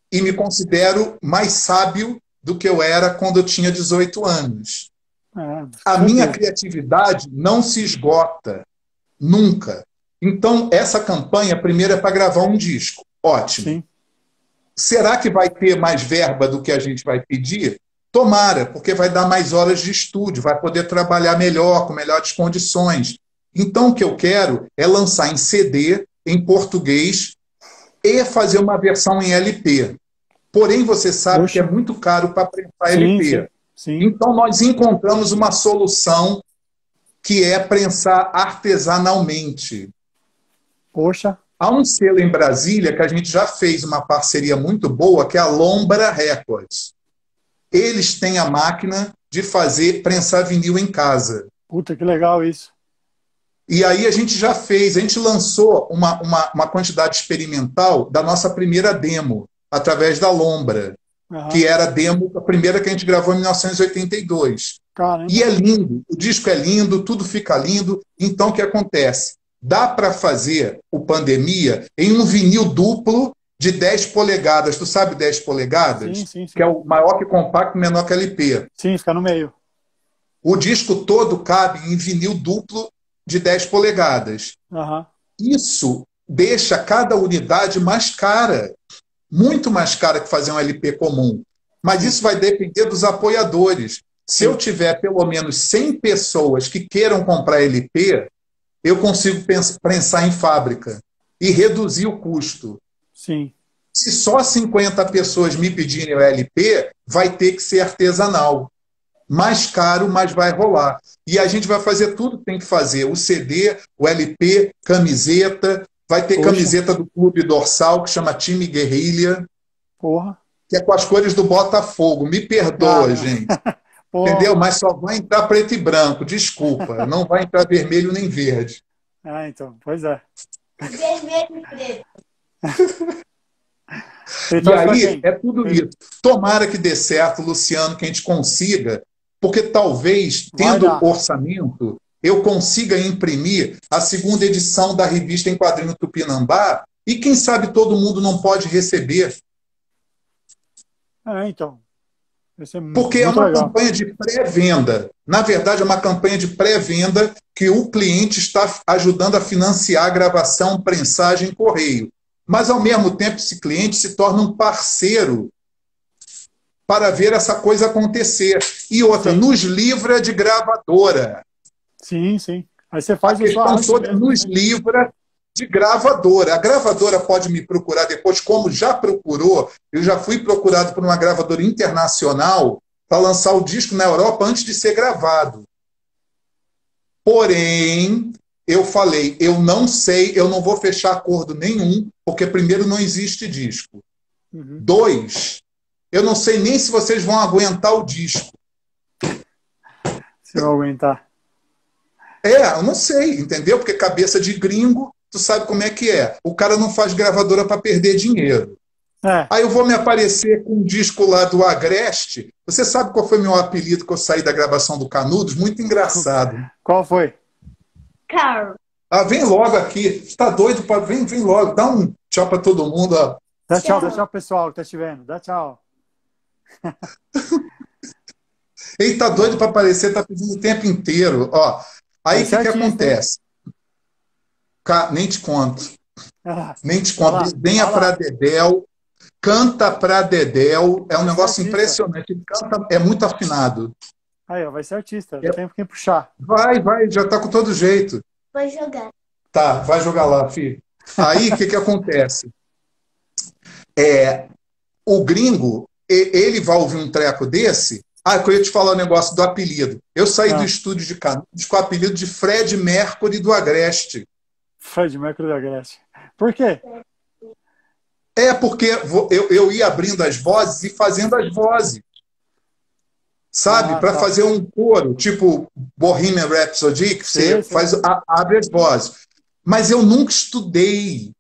e me considero mais sábio do que eu era quando eu tinha 18 anos. A minha criatividade não se esgota, nunca. Então, essa campanha, primeiro, é para gravar um disco. Ótimo. Sim. Será que vai ter mais verba do que a gente vai pedir? Tomara, porque vai dar mais horas de estúdio, vai poder trabalhar melhor, com melhores condições. Então, o que eu quero é lançar em CD, em português, e fazer uma versão em LP. Porém, você sabe que é muito caro para prensar LP. Sim. Então, nós encontramos uma solução que é prensar artesanalmente. Poxa. Há um selo em Brasília que a gente já fez uma parceria muito boa, que é a Lombra Records. Eles têm a máquina de prensar vinil em casa. Puta, que legal isso. E aí a gente já fez, a gente lançou uma quantidade experimental da nossa primeira demo, através da Lombra, que era a demo, a primeira que a gente gravou em 1982. Caramba. E é lindo, o disco é lindo, tudo fica lindo. Então, o que acontece? Dá para fazer o Pandemia em um vinil duplo de 10 polegadas. Tu sabe 10 polegadas? Sim, sim, sim. Que é o maior que compacto, menor que LP. Sim, fica no meio. O disco todo cabe em vinil duplo de 10 polegadas. Isso deixa cada unidade mais cara, muito mais cara que fazer um LP comum. Mas isso vai depender dos apoiadores. Se eu tiver pelo menos 100 pessoas que queiram comprar LP, eu consigo prensar em fábrica e reduzir o custo. Sim. Se só 50 pessoas me pedirem o LP, vai ter que ser artesanal. Mais caro, mas vai rolar. E a gente vai fazer tudo que tem que fazer. O CD, o LP, camiseta. Vai ter camiseta do Clube Dorsal, que chama Time Guerrilha. Porra. Que é com as cores do Botafogo. Me perdoa, gente. Entendeu? Mas só vai entrar preto e branco. Desculpa. Não vai entrar vermelho nem verde. Então. Pois é. Vermelho e preto. E aí, é tudo isso. Tomara que dê certo, Luciano, que a gente consiga, porque talvez, tendo orçamento, eu consiga imprimir a segunda edição da revista em quadrinho Tupinambá e, quem sabe, todo mundo não pode receber. Então. Porque é uma campanha de pré-venda. Na verdade, é uma campanha de pré-venda que o cliente está ajudando a financiar a gravação, prensagem, correio. Mas, ao mesmo tempo, esse cliente se torna um parceiro para ver essa coisa acontecer. E outra, nos livra de gravadora. Sim, sim. Aí você faz a questão toda nos livra de gravadora. A gravadora pode me procurar depois, como já procurou. Eu já fui procurado por uma gravadora internacional para lançar o disco na Europa antes de ser gravado. Porém, eu falei, eu não sei, eu não vou fechar acordo nenhum, porque primeiro não existe disco. 2, eu não sei nem se vocês vão aguentar o disco. Se vão aguentar. Eu não sei, entendeu? Porque cabeça de gringo, tu sabe como é que é. O cara não faz gravadora para perder dinheiro. Aí eu vou me aparecer com um disco lá do Agreste. Você sabe qual foi meu apelido que eu saí da gravação do Canudos? Muito engraçado. Qual foi? Carl. Vem logo aqui. Você tá doido? Vem logo. Dá um tchau para todo mundo. Ó. Dá tchau, pessoal que tá te vendo. Dá tchau. Ele tá doido para aparecer, tá pedindo o tempo inteiro. Ó, aí o que acontece? Nem te conto. Nem te conto. Venha para Dedéu, canta para Dedéu. É um negócio impressionante. Ele canta, é muito afinado. Aí, ó, vai ser artista. Não tem quem puxar. Vai, já tá com todo jeito. Vai jogar. Tá, vai jogar lá, filho. Aí o que acontece? O gringo, ele vai ouvir um treco desse. Eu ia te falar o negócio do apelido. Eu saí do estúdio de Canudos com o apelido de Fred Mercury do Agreste. Fred Mercury do Agreste. Por quê? Porque eu ia abrindo as vozes e fazendo as vozes. Sabe? Para fazer um coro, tipo Bohemian Rhapsody, que você abre as vozes. Mas eu nunca estudei.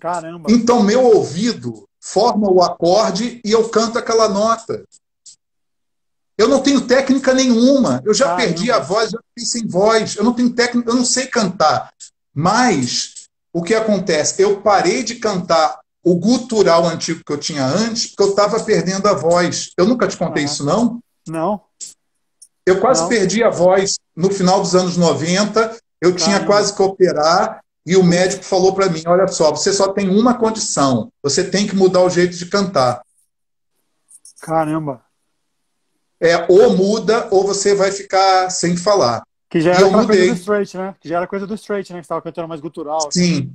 Caramba. Então, meu ouvido forma o acorde e eu canto aquela nota. Eu não tenho técnica nenhuma. Eu já perdi a voz, já fiquei sem voz. Eu não tenho técnica, eu não sei cantar. Mas o que acontece? Eu parei de cantar o gutural antigo que eu tinha antes, porque eu estava perdendo a voz. Eu nunca te contei isso, não? Não. Eu quase perdi a voz no final dos anos 90. Eu tinha quase que operar. E o médico falou para mim, olha só, você só tem uma condição. Você tem que mudar o jeito de cantar. Caramba. Ou muda, ou você vai ficar sem falar. Que já era coisa do straight, né? Que já era coisa do straight, né? Que você estava cantando mais gutural. Sim,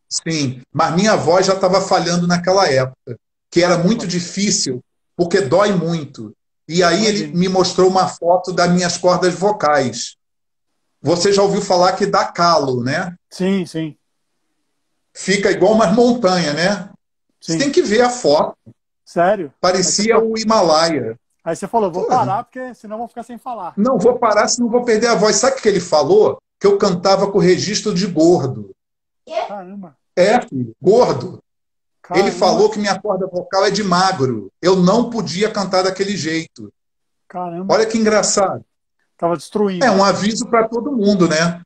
sim. Mas minha voz já estava falhando naquela época. Que era muito difícil, porque dói muito. E aí ele me mostrou uma foto das minhas cordas vocais. Você já ouviu falar que dá calo, né? Sim, sim. fica igual umas montanhas, né? Você Sim. tem que ver a foto. Sério? Parecia o Himalaia. Aí você falou, vou Pô, parar, porque senão eu vou ficar sem falar. não vou parar, senão vou perder a voz. Sabe o que ele falou? Que eu cantava com registro de gordo. Caramba. É, filho, gordo. Ele Caramba. falou que minha corda vocal é de magro. Eu não podia cantar daquele jeito. Caramba. Olha que engraçado. Tava destruindo. É um aviso para todo mundo, né?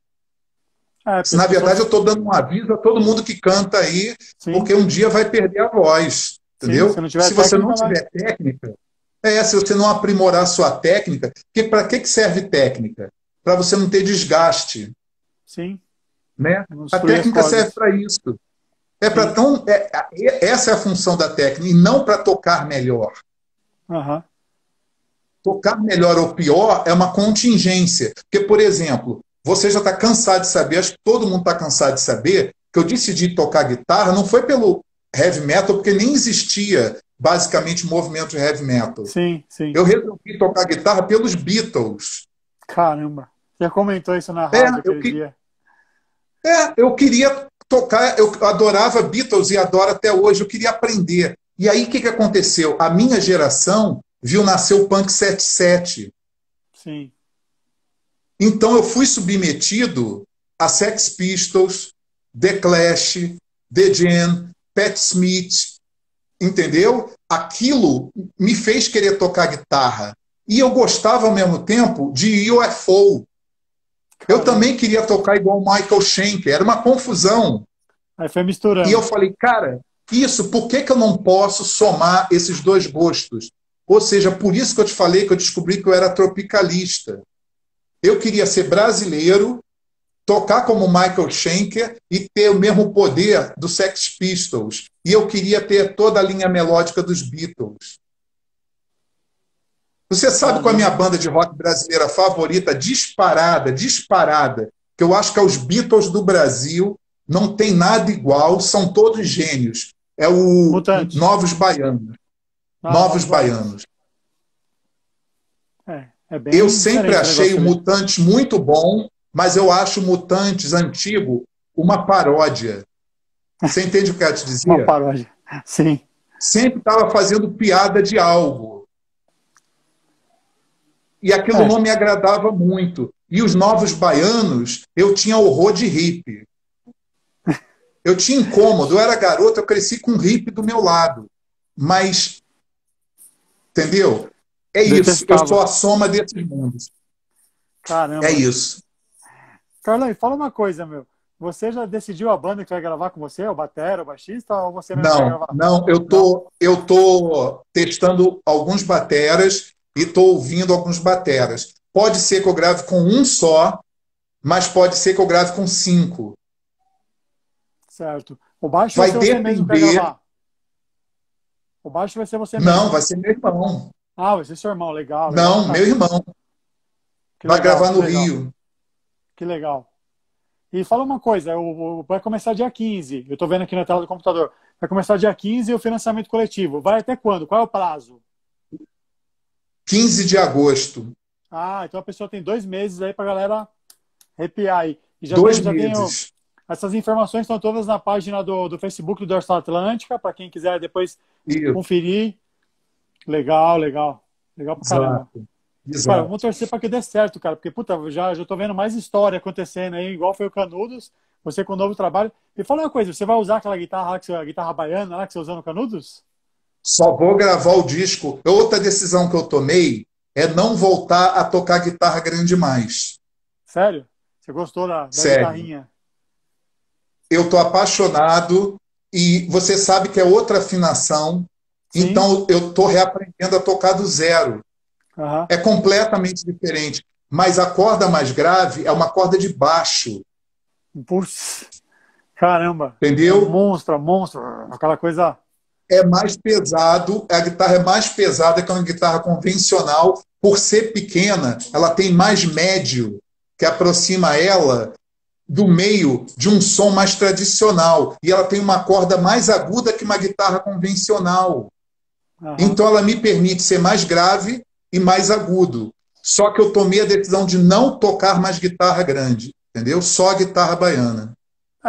É, Na verdade, eu estou dando um aviso a todo mundo que canta aí, Sim. porque um dia vai perder a voz. Entendeu? Sim, se não tiver se você técnica, não tiver técnica, se você não aprimorar a sua técnica, para que serve técnica? Para você não ter desgaste. Sim. Né? Não A destruir as técnica cordas. serve para isso. Essa é a função da técnica, e não para tocar melhor. Aham. Tocar melhor ou pior é uma contingência. Porque, por exemplo, você já está cansado de saber, acho que todo mundo está cansado de saber, que eu decidi tocar guitarra não foi pelo heavy metal, porque nem existia basicamente movimento de heavy metal. Sim, sim. Eu resolvi tocar guitarra pelos Beatles. Caramba. Já comentou isso na rádio aquele dia. Eu queria tocar, eu adorava Beatles e adoro até hoje, eu queria aprender. E aí o que aconteceu? A minha geração viu nascer o Punk 77. Sim. Então eu fui submetido a Sex Pistols, The Clash, The Jam, Pat Smith, entendeu? Aquilo me fez querer tocar guitarra. E eu gostava ao mesmo tempo de UFO. Eu também queria tocar igual o Michael Schenker. Era uma confusão. Aí foi misturando. E eu falei, cara, por que eu não posso somar esses dois gostos? Ou seja, por isso que eu te falei que eu descobri que eu era tropicalista. Eu queria ser brasileiro, tocar como Michael Schenker e ter o mesmo poder do Sex Pistols. E eu queria ter toda a linha melódica dos Beatles. Você sabe qual é a minha banda de rock brasileira favorita? Disparada, que eu acho que é os Beatles do Brasil, não tem nada igual, são todos gênios. É o Mutantes. Novos Baianos. Novos Baianos. Bem eu sempre diferente achei o negócio ali. Mutantes muito bom, mas eu acho o Mutantes antigo uma paródia. Você entende o que eu quero te dizer? Uma paródia. Sim. Sempre estava fazendo piada de algo. E aquilo não me agradava muito. E os Novos Baianos, eu tinha horror de hippie. Eu tinha incômodo, eu era garoto, eu cresci com um hippie do meu lado. Mas, entendeu? É isso, eu sou a soma desses mundos. Caramba. É isso. Carlão, fala uma coisa, meu. Você já decidiu a banda que vai gravar com você? O batera, o baixista, ou você mesmo vai gravar? Não, eu tô testando alguns bateras e tô ouvindo alguns bateras. Pode ser que eu grave com um só, mas pode ser que eu grave com 5. Certo. O baixo vai ser você mesmo que vai gravar? O baixo vai ser você mesmo? Não, vai ser meu irmão. Ah, vai ser seu irmão, legal. Não, meu irmão. Vai gravar no Rio. Que legal. E fala uma coisa, vai começar dia 15, eu estou vendo aqui na tela do computador, vai começar dia 15 o financiamento coletivo. Vai até quando? Qual é o prazo? 15 de agosto. Ah, então a pessoa tem 2 meses aí para a galera arrepiar aí. E já 2 tem, meses. Essas informações estão todas na página do Facebook do Dorsal Atlântica, para quem quiser depois conferir. Legal, legal. Legal pra caramba. Exato. Cara, vamos torcer para que dê certo, cara, porque, puta, já tô vendo mais história acontecendo aí, igual foi o Canudos, você com o novo trabalho. E fala uma coisa, você vai usar aquela guitarra lá, a guitarra baiana lá que você usou no Canudos? Só vou gravar o disco. Outra decisão que eu tomei é não voltar a tocar guitarra grande mais. Sério? Você gostou da guitarrinha? Eu tô apaixonado e você sabe que é outra afinação. Sim. Então eu tô reaprendendo a tocar do zero. Uhum. É completamente diferente. Mas a corda mais grave é uma corda de baixo. Puxa, caramba. Entendeu? Monstro. Aquela coisa... É mais pesado, a guitarra é mais pesada que uma guitarra convencional. Por ser pequena, ela tem mais médio, que aproxima ela do meio de um som mais tradicional. E ela tem uma corda mais aguda que uma guitarra convencional. Uhum. Então ela me permite ser mais grave e mais agudo. Só que eu tomei a decisão de não tocar mais guitarra grande, entendeu? Só a guitarra baiana.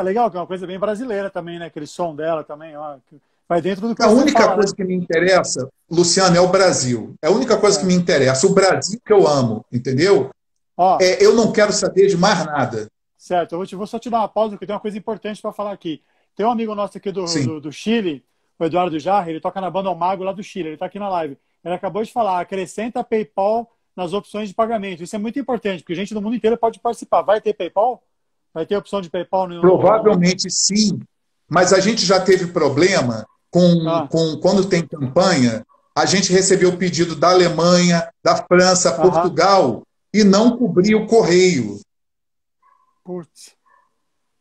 Ah, legal, que é uma coisa bem brasileira também, né? Aquele som dela também, ó, que vai dentro do que A você única fala, coisa né? que me interessa, Luciano, é o Brasil. É a única coisa que me Certo. interessa. O Brasil que eu amo, entendeu? Ó, Eu não quero saber de mais nada. certo, vou só te dar uma pausa, porque tem uma coisa importante para falar aqui. Tem um amigo nosso aqui Sim. do Chile, o Eduardo Jarre, ele toca na banda Mago lá do Chile, ele está aqui na live. Ele acabou de falar, acrescenta PayPal nas opções de pagamento. Isso é muito importante, porque gente do mundo inteiro pode participar. Vai ter PayPal? Vai ter opção de PayPal Provavelmente sim, mas a gente já teve problema Ah, quando tem campanha, a gente recebeu o pedido da Alemanha, da França, aham. Portugal, e não cobria o correio, Putz.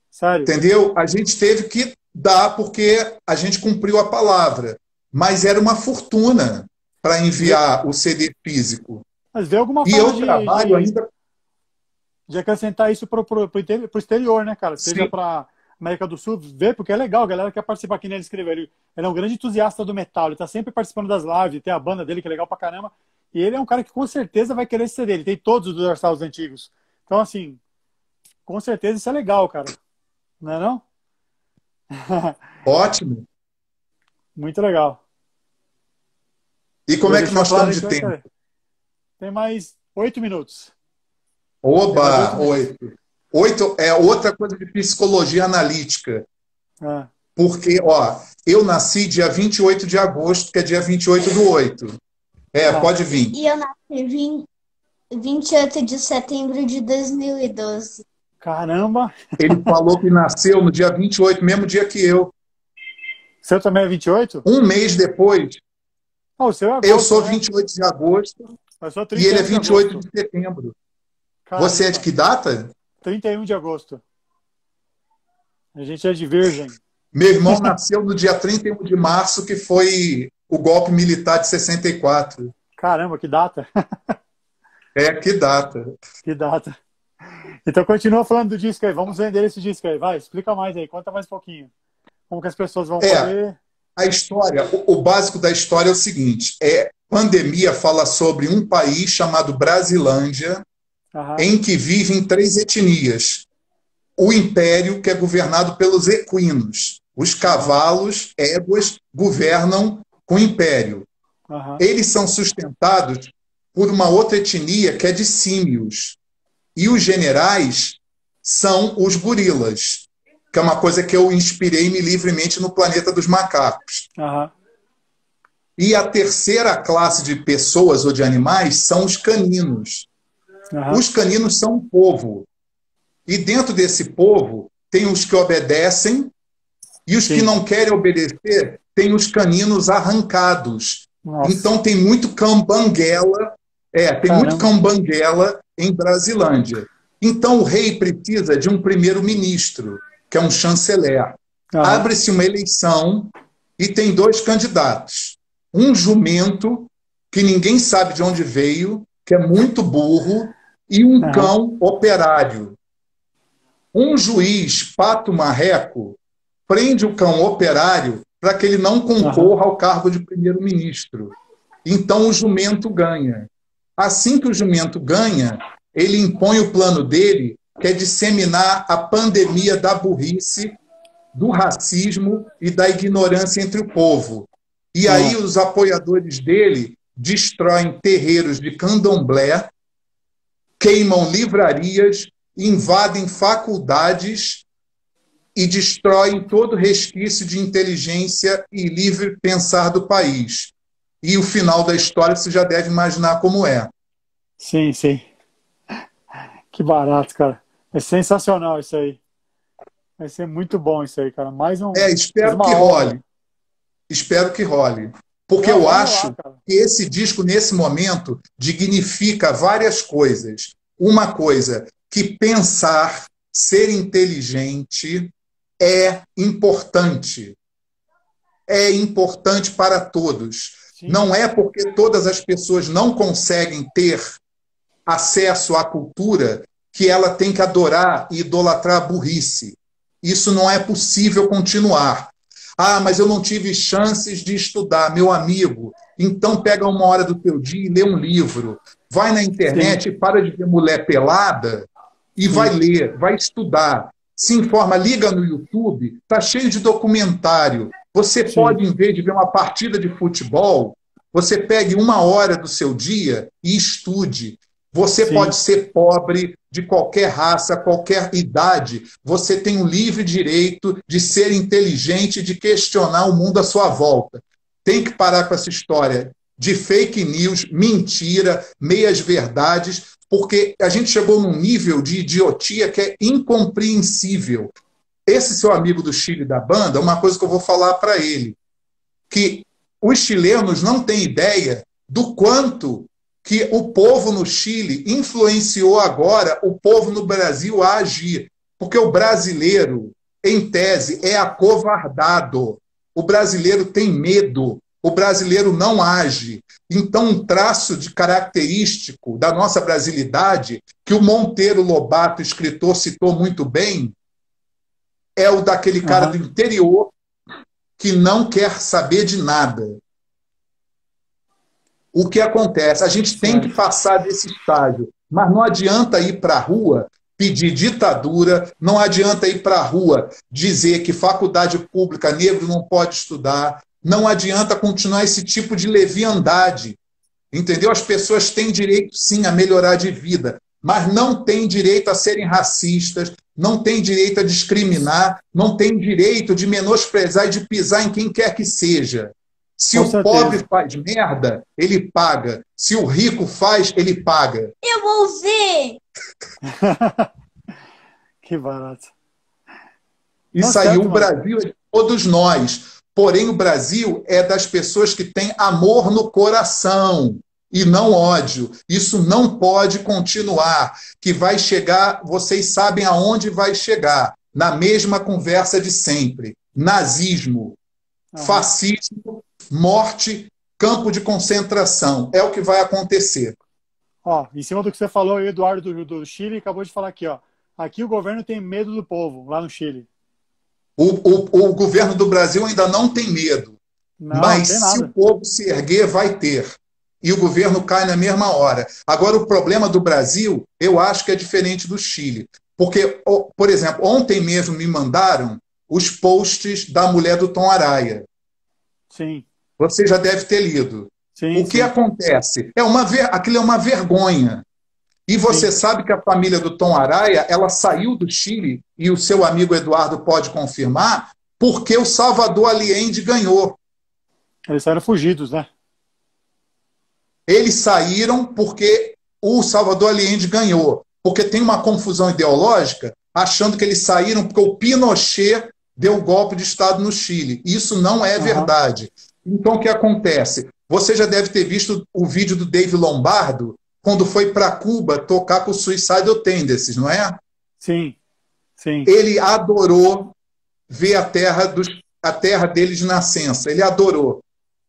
Sério? entendeu? A gente teve que dar porque a gente cumpriu a palavra, mas era uma fortuna para Vê, enviar o CD físico. mas vê alguma E forma eu trabalho ainda. de acrescentar isso para o exterior, né, cara? Seja Sim, para América do Sul, vê, porque é legal, a galera quer participar, aqui nele escreveu. Ele é um grande entusiasta do metal, ele tá sempre participando das lives, tem a banda dele que é legal pra caramba, e ele é um cara que com certeza vai querer esse CD, ele tem todos os Dorsais antigos. Então, assim, com certeza isso é legal, cara. Não é não? ótimo. Muito legal. E como Já é que deixou nós claro estamos aí de que vai tempo? querer. Tem mais 8 minutos. Tem mais Oba, 8 minutos. 8. 8 é outra coisa de psicologia analítica. Ah, Porque, ó, eu nasci dia 28 de agosto, que é dia 28/8. ah. Pode vir. E eu nasci 28 de setembro de 2012. Caramba! Ele falou que nasceu no dia 28, mesmo dia que eu. O seu também é 28? Um mês depois, Ah, o seu é eu agosto, sou né? 28 de agosto Eu sou e ele é 31 de 28 agosto. de setembro. Você é de Caramba! que data? 31 de agosto. A gente é de virgem. Meu irmão nasceu no dia 31 de março, que foi o golpe militar de 64. Caramba, que data! Que data. Que data! Então continua falando do disco aí. Vamos vender esse disco aí. Vai, explica mais aí. Conta mais um pouquinho. Como que as pessoas vão É, poder. a história, o básico da história é o seguinte: pandemia fala sobre um país chamado Brasilândia, Aham, em que vivem três etnias. O império, que é governado pelos equinos. Os aham, cavalos, éguas, governam com o império. aham, Eles são sustentados por uma outra etnia que é de símios. E os generais são os gorilas, que é uma coisa que eu inspirei-me livremente no Planeta dos Macacos. aham, E a terceira classe de pessoas ou de animais são os caninos. aham. Os caninos são um povo. E dentro desse povo tem os que obedecem e os que Sim. não querem obedecer tem os caninos arrancados. Nossa. Então tem muito cão banguela, tem muito Caramba. cão banguela em Brasilândia. Então o rei precisa de um primeiro-ministro, que é um chanceler. Aham, Abre-se uma eleição e tem dois candidatos. Um jumento, que ninguém sabe de onde veio, que é muito burro, e um aham, cão operário. Um juiz, pato marreco, prende o cão operário para que ele não aham, concorra ao cargo de primeiro-ministro. Então o jumento ganha. Assim que o jumento ganha, ele impõe o plano dele, que é disseminar a pandemia da burrice, do racismo e da ignorância entre o povo. E aí aham, os apoiadores dele destroem terreiros de candomblé, queimam livrarias, invadem faculdades e destroem todo resquício de inteligência e livre pensar do país. E o final da história você já deve imaginar como é. sim, sim. Que barato, cara. É sensacional isso aí. Vai ser muito bom isso aí, cara. Mais Espero uma que aula. role. Espero que role. Porque Não, eu vai rolar, acho cara. que esse disco, nesse momento, dignifica várias coisas. Uma coisa, que pensar, ser inteligente é importante. É importante para todos. Sim, Não é porque todas as pessoas não conseguem ter acesso à cultura que ela tem que adorar e idolatrar a burrice. Isso não é possível continuar. Ah, mas eu não tive chances de estudar, meu amigo. Então pega uma hora do teu dia e lê um livro. Vai na sim, internet e para de ver mulher pelada e vai sim. ler, vai estudar. se informa, liga no YouTube, está cheio de documentário. Você Sim. pode, em vez de ver uma partida de futebol, você pegue 1 hora do seu dia e estude. Você Sim. pode ser pobre, de qualquer raça, qualquer idade. Você tem o livre direito de ser inteligente, de questionar o mundo à sua volta. Tem que parar com essa história de fake news, mentira, meias-verdades, porque a gente chegou num nível de idiotia que é incompreensível. Esse seu amigo do Chile da banda, uma coisa que eu vou falar para ele, que os chilenos não têm ideia do quanto que o povo no Chile influenciou agora o povo no Brasil a agir. Porque o brasileiro, em tese, é acovardado. O brasileiro tem medo. O brasileiro não age. Então, um traço de característico da nossa brasilidade, que o Monteiro Lobato, escritor, citou muito bem, é o daquele cara do interior que não quer saber de nada. O que acontece? A gente tem que passar desse estágio, mas não adianta ir para a rua pedir ditadura, não adianta ir para a rua dizer que faculdade pública negro não pode estudar, não adianta continuar esse tipo de leviandade, entendeu? As pessoas têm direito, sim, a melhorar de vida, mas não têm direito a serem racistas, não têm direito a discriminar, não têm direito de menosprezar e de pisar em quem quer que seja. Se Com o certeza. pobre faz merda, ele paga. Se o rico faz, ele paga. Eu vou ver! Que barato. Isso Tá aí, certo, o mano. Brasil é de todos nós. Porém, o Brasil é das pessoas que têm amor no coração e não ódio. Isso não pode continuar. Que vai chegar, vocês sabem aonde vai chegar. Na mesma conversa de sempre. Nazismo, fascismo, morte, campo de concentração. É o que vai acontecer. Ó, em cima do que você falou, o Eduardo do Chile acabou de falar aqui, ó. Aqui o governo tem medo do povo, lá no Chile. O governo do Brasil ainda não tem medo. Não, Mas não tem se nada. o povo se erguer, vai ter. E o governo cai na mesma hora. Agora, o problema do Brasil, eu acho que é diferente do Chile. Porque, por exemplo, ontem mesmo me mandaram os posts da mulher do Tom Araya. Sim. Você já deve ter lido. Sim, O que sim. acontece? Aquilo é uma vergonha. E você sabe que a família do Tom Araya, ela saiu do Chile, e o seu amigo Eduardo pode confirmar, porque o Salvador Allende ganhou. Eles saíram fugidos, né? Eles saíram porque o Salvador Allende ganhou. Porque tem uma confusão ideológica, achando que eles saíram porque o Pinochet deu o golpe de Estado no Chile. Isso não é verdade. Então, o que acontece? Você já deve ter visto o vídeo do Dave Lombardo, quando foi para Cuba tocar com o Suicidal Tendencies, não é? Sim, sim. Ele adorou ver a terra dele de nascença. Ele adorou.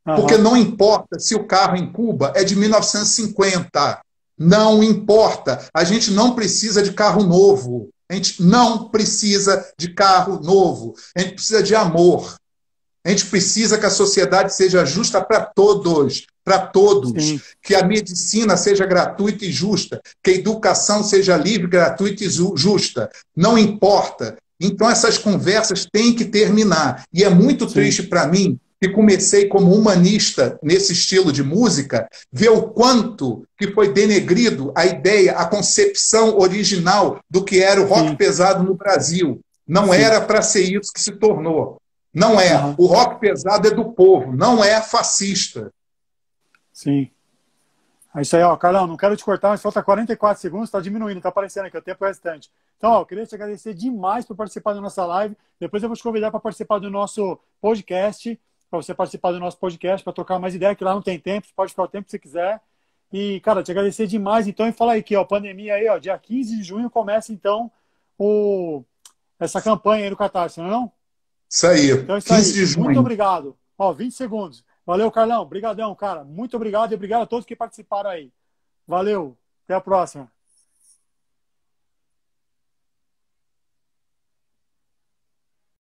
Porque não importa se o carro em Cuba é de 1950. Não importa. A gente não precisa de carro novo. A gente não precisa de carro novo. A gente precisa de amor. A gente precisa que a sociedade seja justa para todos. Para todos. Sim. Que a medicina seja gratuita e justa. Que a educação seja livre, gratuita e justa. Não importa. Então essas conversas têm que terminar. E é muito triste para mim, que comecei como humanista nesse estilo de música, ver o quanto que foi denegrido a ideia, a concepção original do que era o rock pesado no Brasil. Não era para ser isso que se tornou. Não é. O rock pesado é do povo, não é fascista. Sim. É isso aí, ó, Carlão, não quero te cortar, mas falta 44 segundos, está diminuindo, está aparecendo aqui, o tempo é restante. Então, ó, eu queria te agradecer demais por participar da nossa live. Depois eu vou te convidar para participar do nosso podcast, para você participar do nosso podcast, para trocar mais ideia, que lá não tem tempo, você pode ficar o tempo que você quiser. E, cara, te agradecer demais, então, e falar aí que, ó, pandemia aí, ó, dia 15 de junho começa, então, essa campanha aí no Catarse, não é não? Isso aí, então, isso 15 aí. de junho. Muito obrigado. Ó, 20 segundos. Valeu, Carlão. Obrigadão, cara. Muito obrigado e obrigado a todos que participaram aí. Valeu. Até a próxima.